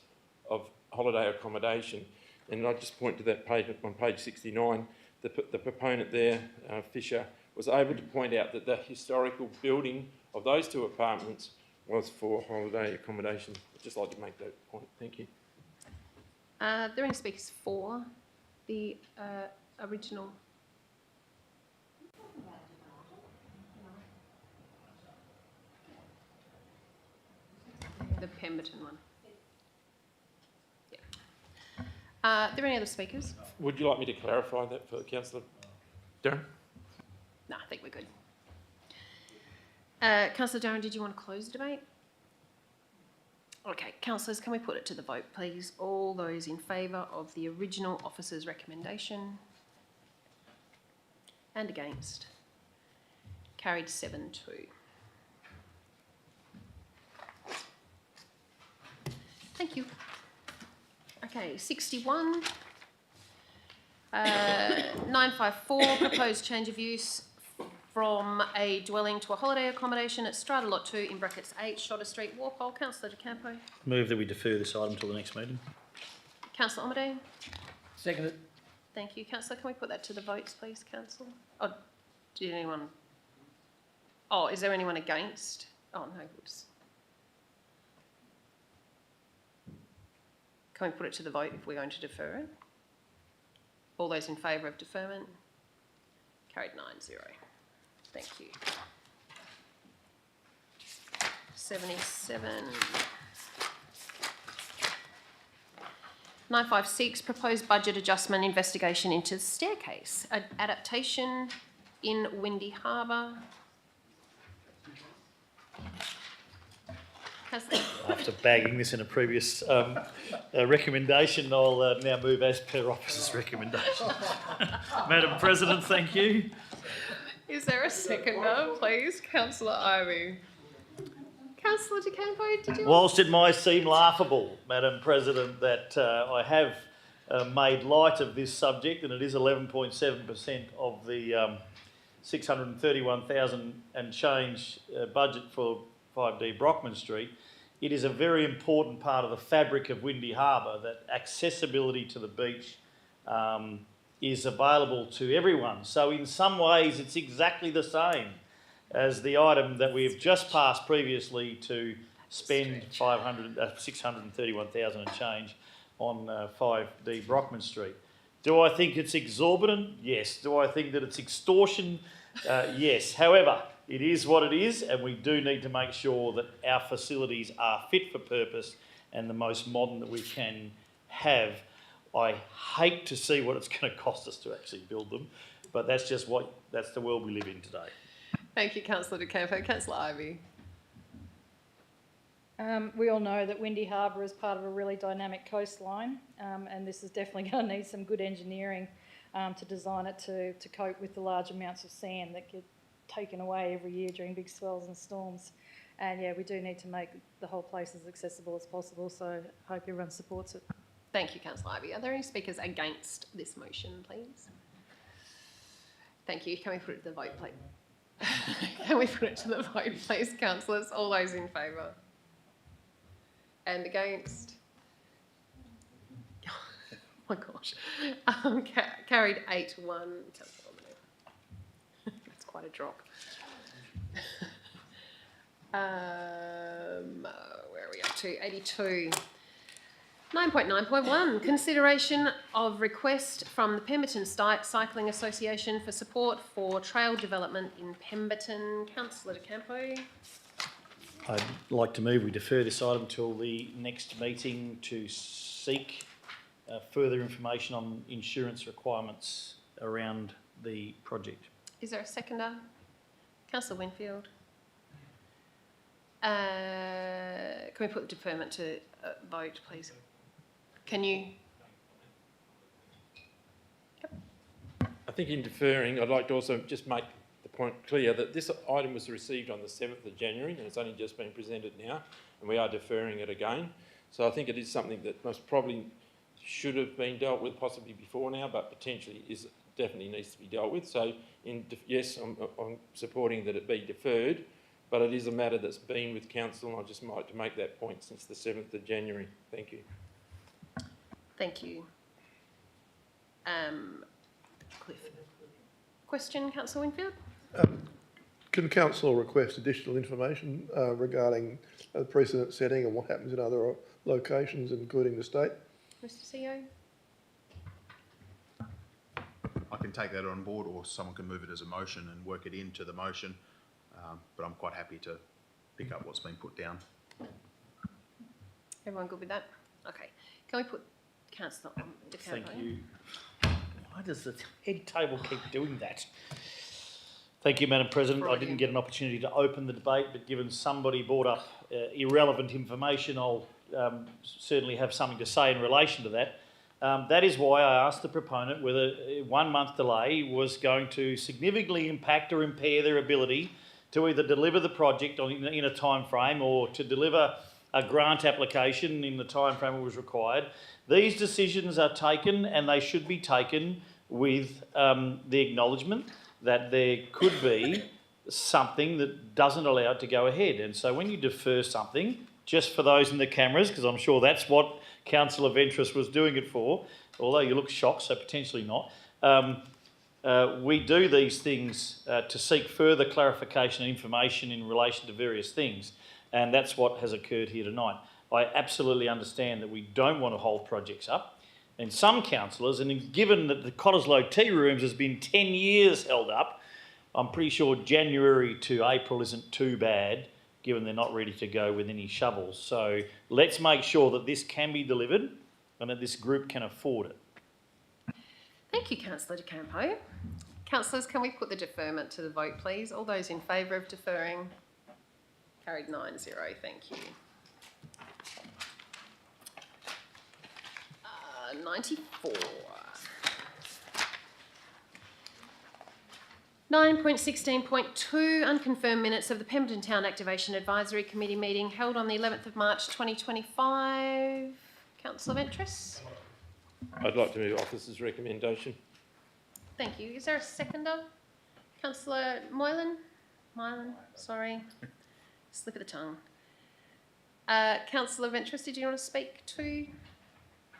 of holiday accommodation. And I just point to that page on page 69, the proponent there, Fisher, was able to point out that the historical building of those 2 apartments was for holiday accommodation. I'd just like to make that point. Thank you. Are there any speakers for the original? The Pemberton one. Yeah. Are there any other speakers? Would you like me to clarify that for Councillor Darren? No, I think we're good. Councillor Darren, did you want to close the debate? Okay, councillors, can we put it to the vote, please? All those in favour of the original officer's recommendation? And against? Carried 7-2. Thank you. Okay, 61. 954, proposed change of use from a dwelling to a holiday accommodation at Strata Lot 2 in brackets 8, Shotter Street, Walpole. Councillor De Campo. Move that we defer this item till the next meeting. Councillor Omadou. Second it. Thank you. Councillor, can we put that to the votes, please, Councillor? Oh, did anyone... Oh, is there anyone against? Oh, no, whoops. Can we put it to the vote if we're going to defer it? All those in favour of deferment? Carried 9-0. Thank you. 77. 956, proposed budget adjustment investigation into staircase. Adaptation in Windy Harbour. After bagging this in a previous recommendation, I'll now move as per officer's recommendation. Madam President, thank you. Is there a seconder, please? Councillor Ivey. Councillor De Campo, did you? Whilst it might seem laughable, Madam President, that I have made light of this subject, and it is 11.7% of the 631,000 and change budget for 5D Brockman Street, it is a very important part of the fabric of Windy Harbour that accessibility to the beach is available to everyone. So in some ways it's exactly the same as the item that we've just passed previously to spend 631,000 and change on 5D Brockman Street. Do I think it's exorbitant? Yes. Do I think that it's extortion? Yes. However, it is what it is, and we do need to make sure that our facilities are fit for purpose and the most modern that we can have. I hate to see what it's going to cost us to actually build them, but that's just that's the world we live in today. Thank you, Councillor De Campo. Councillor Ivey. We all know that Windy Harbour is part of a really dynamic coastline, and this is definitely going to need some good engineering to design it to cope with the large amounts of sand that get taken away every year during big swells and storms. And yeah, we do need to make the whole place as accessible as possible, so I hope everyone supports it. Thank you, Councillor Ivey. Are there any speakers against this motion, please? Thank you. Can we put it to the vote, please? Can we put it to the vote, please, councillors? All those in favour? And against? Oh my gosh. Carried 8-1. That's quite a drop. Where are we up to? 82. 9.9.1, consideration of request from the Pemberton Cycling Association for support for trail development in Pemberton. Councillor De Campo. I'd like to move we defer this item till the next meeting to seek further information on insurance requirements around the project. Is there a seconder? Councillor Winfield. Can we put the deferment to vote, please? Can you? I think in deferring, I'd like to also just make the point clear that this item was received on the 7th of January and it's only just been presented now, and we are deferring it again. So I think it is something that most probably should have been dealt with possibly before now, but potentially definitely needs to be dealt with. So yes, I'm supporting that it be deferred, but it is a matter that's been with council, and I just like to make that point since the 7th of January. Thank you. Thank you. Cliff. Question, Councillor Winfield? Can council request additional information regarding precedent setting and what happens in other locations, including the state? Mr CEO? I can take that on board, or someone can move it as a motion and work it into the motion, but I'm quite happy to pick up what's been put down. Everyone good with that? Okay. Can we put Councillor De Campo? Thank you. Why does the head table keep doing that? Thank you, Madam President. I didn't get an opportunity to open the debate, but given somebody brought up irrelevant information, I'll certainly have something to say in relation to that. That is why I asked the proponent whether a 1 month delay was going to significantly impact or impair their ability to either deliver the project in a time frame or to deliver a grant application in the time frame it was required. These decisions are taken, and they should be taken with the acknowledgement that there could be something that doesn't allow it to go ahead. And so when you defer something, just for those in the cameras, because I'm sure that's what Councillor Ventress was doing it for, although you look shocked, so potentially not, we do these things to seek further clarification and information in relation to various things, and that's what has occurred here tonight. I absolutely understand that we don't want to hold projects up. And some councillors, and given that the Cottesloe Tea Rooms has been 10 years held up, I'm pretty sure January to April isn't too bad, given they're not ready to go with any shovels. So let's make sure that this can be delivered and that this group can afford it. Thank you, Councillor De Campo. Councillors, can we put the deferment to the vote, please? All those in favour of deferring? Carried 9-0, thank you. 94. 9.16.2, unconfirmed minutes of the Pemberton Town Activation Advisory Committee meeting held on the 11th of March 2025. Councillor Ventris? I'd like to move officer's recommendation. Thank you. Is there a seconder? Councillor Moylan? Sorry. Slip of the tongue. Councillor Ventris, did you want to speak to?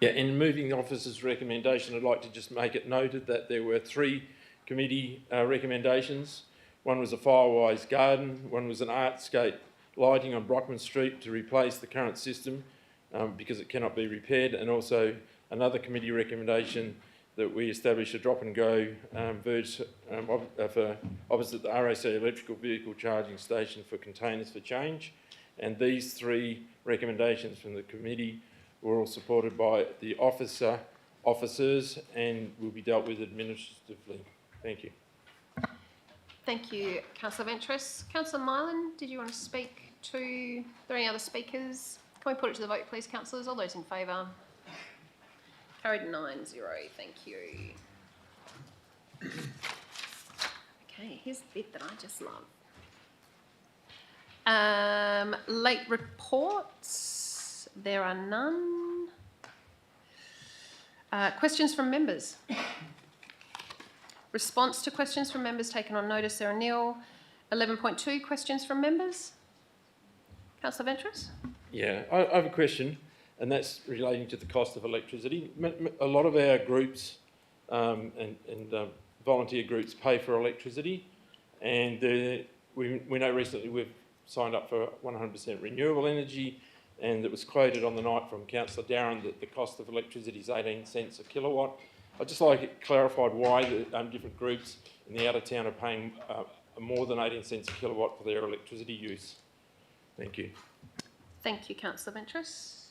Yeah, in moving the officer's recommendation, I'd like to just make it noted that there were 3 committee recommendations. One was a Firewise garden, one was an artscape lighting on Brockman Street to replace the current system because it cannot be repaired, and also another committee recommendation that we establish a drop and go verge for opposite the RAC electrical vehicle charging station for containers for change. And these 3 recommendations from the committee were all supported by the officers and will be dealt with administratively. Thank you. Thank you, Councillor Ventris. Councillor Mylan, did you want to speak to? Are there any other speakers? Can we put it to the vote, please, councillors? All those in favour? Carried 9-0. Thank you. Okay, here's the bit that I just love. Late reports. There are none. Questions from members. Response to questions from members taken on notice. There are nil. 11.2, questions from members. Councillor Ventris? Yeah, I have a question, and that's relating to the cost of electricity. A lot of our groups and volunteer groups pay for electricity, and we know recently we've signed up for 100% renewable energy, and it was quoted on the night from Councillor Darren that the cost of electricity is 18 cents a kilowatt. I'd just like it clarified why the different groups in the outer town are paying more than 18 cents a kilowatt for their electricity use. Thank you. Thank you, Councillor Ventris.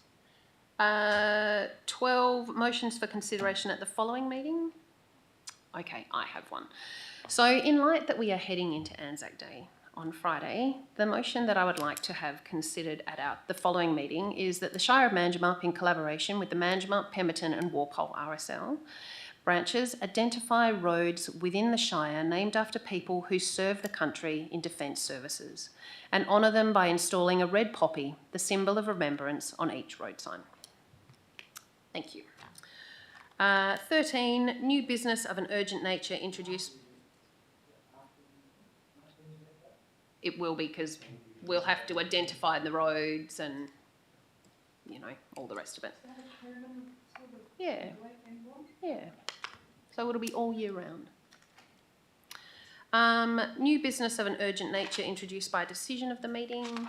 12 motions for consideration at the following meeting. Okay, I have one. So in light that we are heading into Anzac Day on Friday, the motion that I would like to have considered at the following meeting is that the Shire of Manjimup, in collaboration with the Manjimup, Pemberton and Walpole RSL branches, identify roads within the Shire named after people who serve the country in defence services, and honour them by installing a red poppy, the symbol of remembrance, on each road sign. Thank you. 13, new business of an urgent nature introduced. It will be, because we'll have to identify the roads and, you know, all the rest of it. Yeah. Yeah. So it'll be all year round. New business of an urgent nature introduced by decision of the meeting.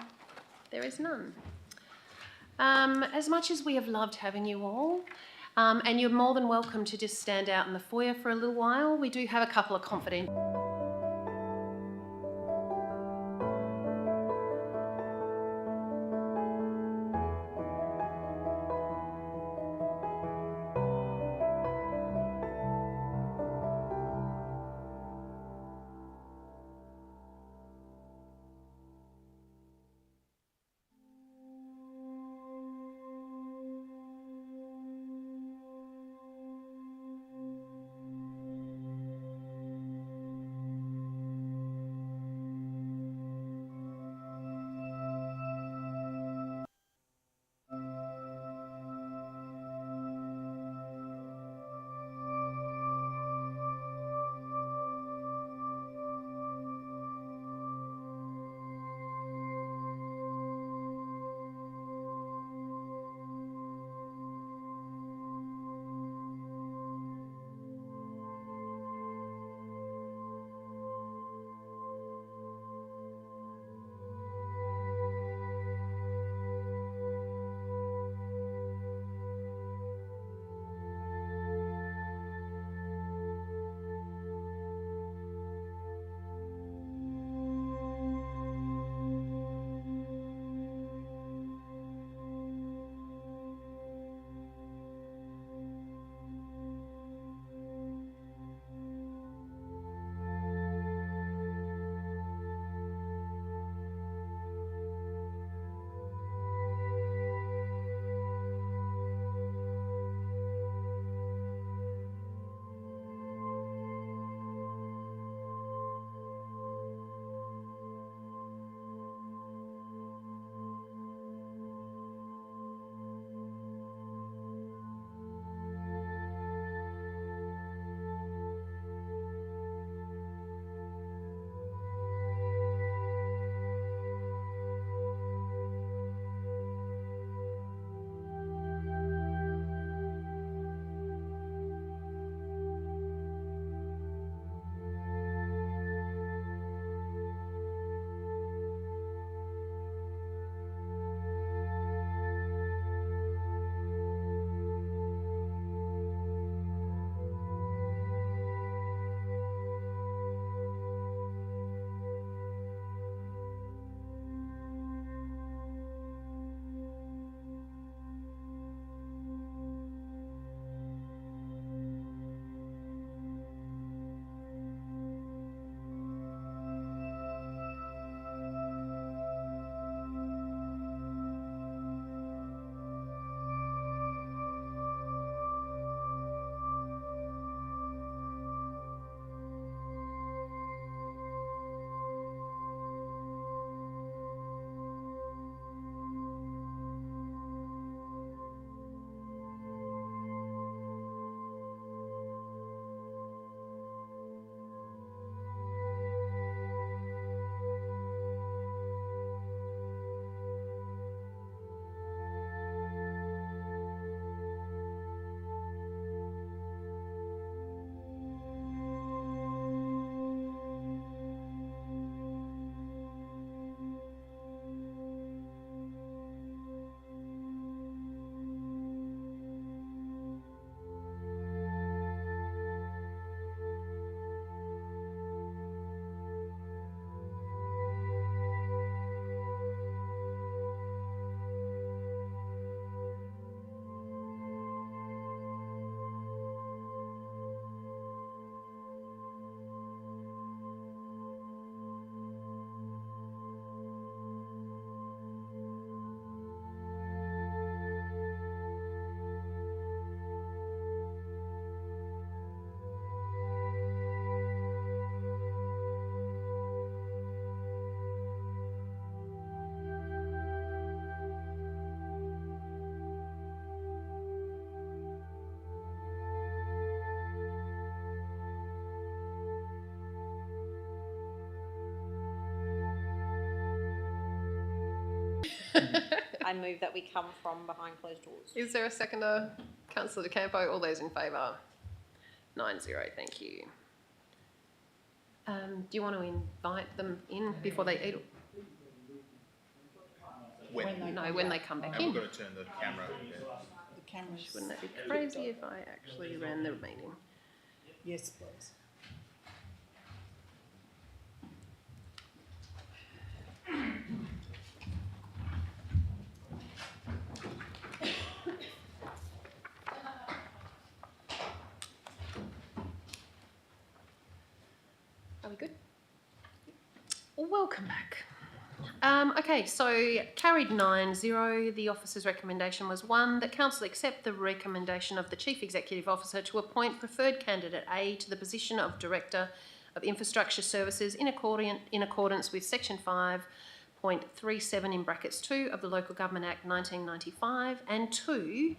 There is none. As much as we have loved having you all, and you're more than welcome to just stand out in the foyer for a little while, we do have a couple of confidential I move that we come from behind closed doors. Is there a seconder? Councillor De Campo, all those in favour? 9-0, thank you. Do you want to invite them in before they eat? When they come back And in. we've got to turn the camera. The cameras. Wouldn't that be crazy if I actually ran the meeting? Yes, please. Are we good? Welcome back. Okay, so carried 9-0. The officer's recommendation was 1, that council accept the recommendation of the Chief Executive Officer to appoint preferred candidate A to the position of Director of Infrastructure Services in accordance with Section 5.37 in brackets 2 of the Local Government Act 1995, and 2,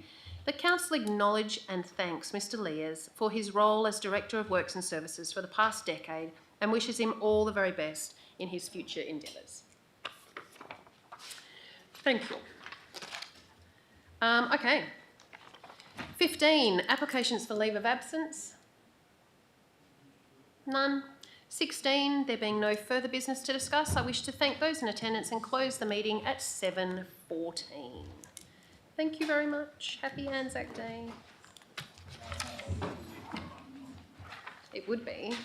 the council acknowledge and thanks Mr Lears for his role as Director of Works and Services for the past decade and wishes him all the very best in his future endeavours. Thank you. Okay. 15, applications for leave of absence. None. 16, there being no further business to discuss, I wish to thank those in attendance and close the meeting at 7:14. Thank you very much. Happy Anzac Day. It would be.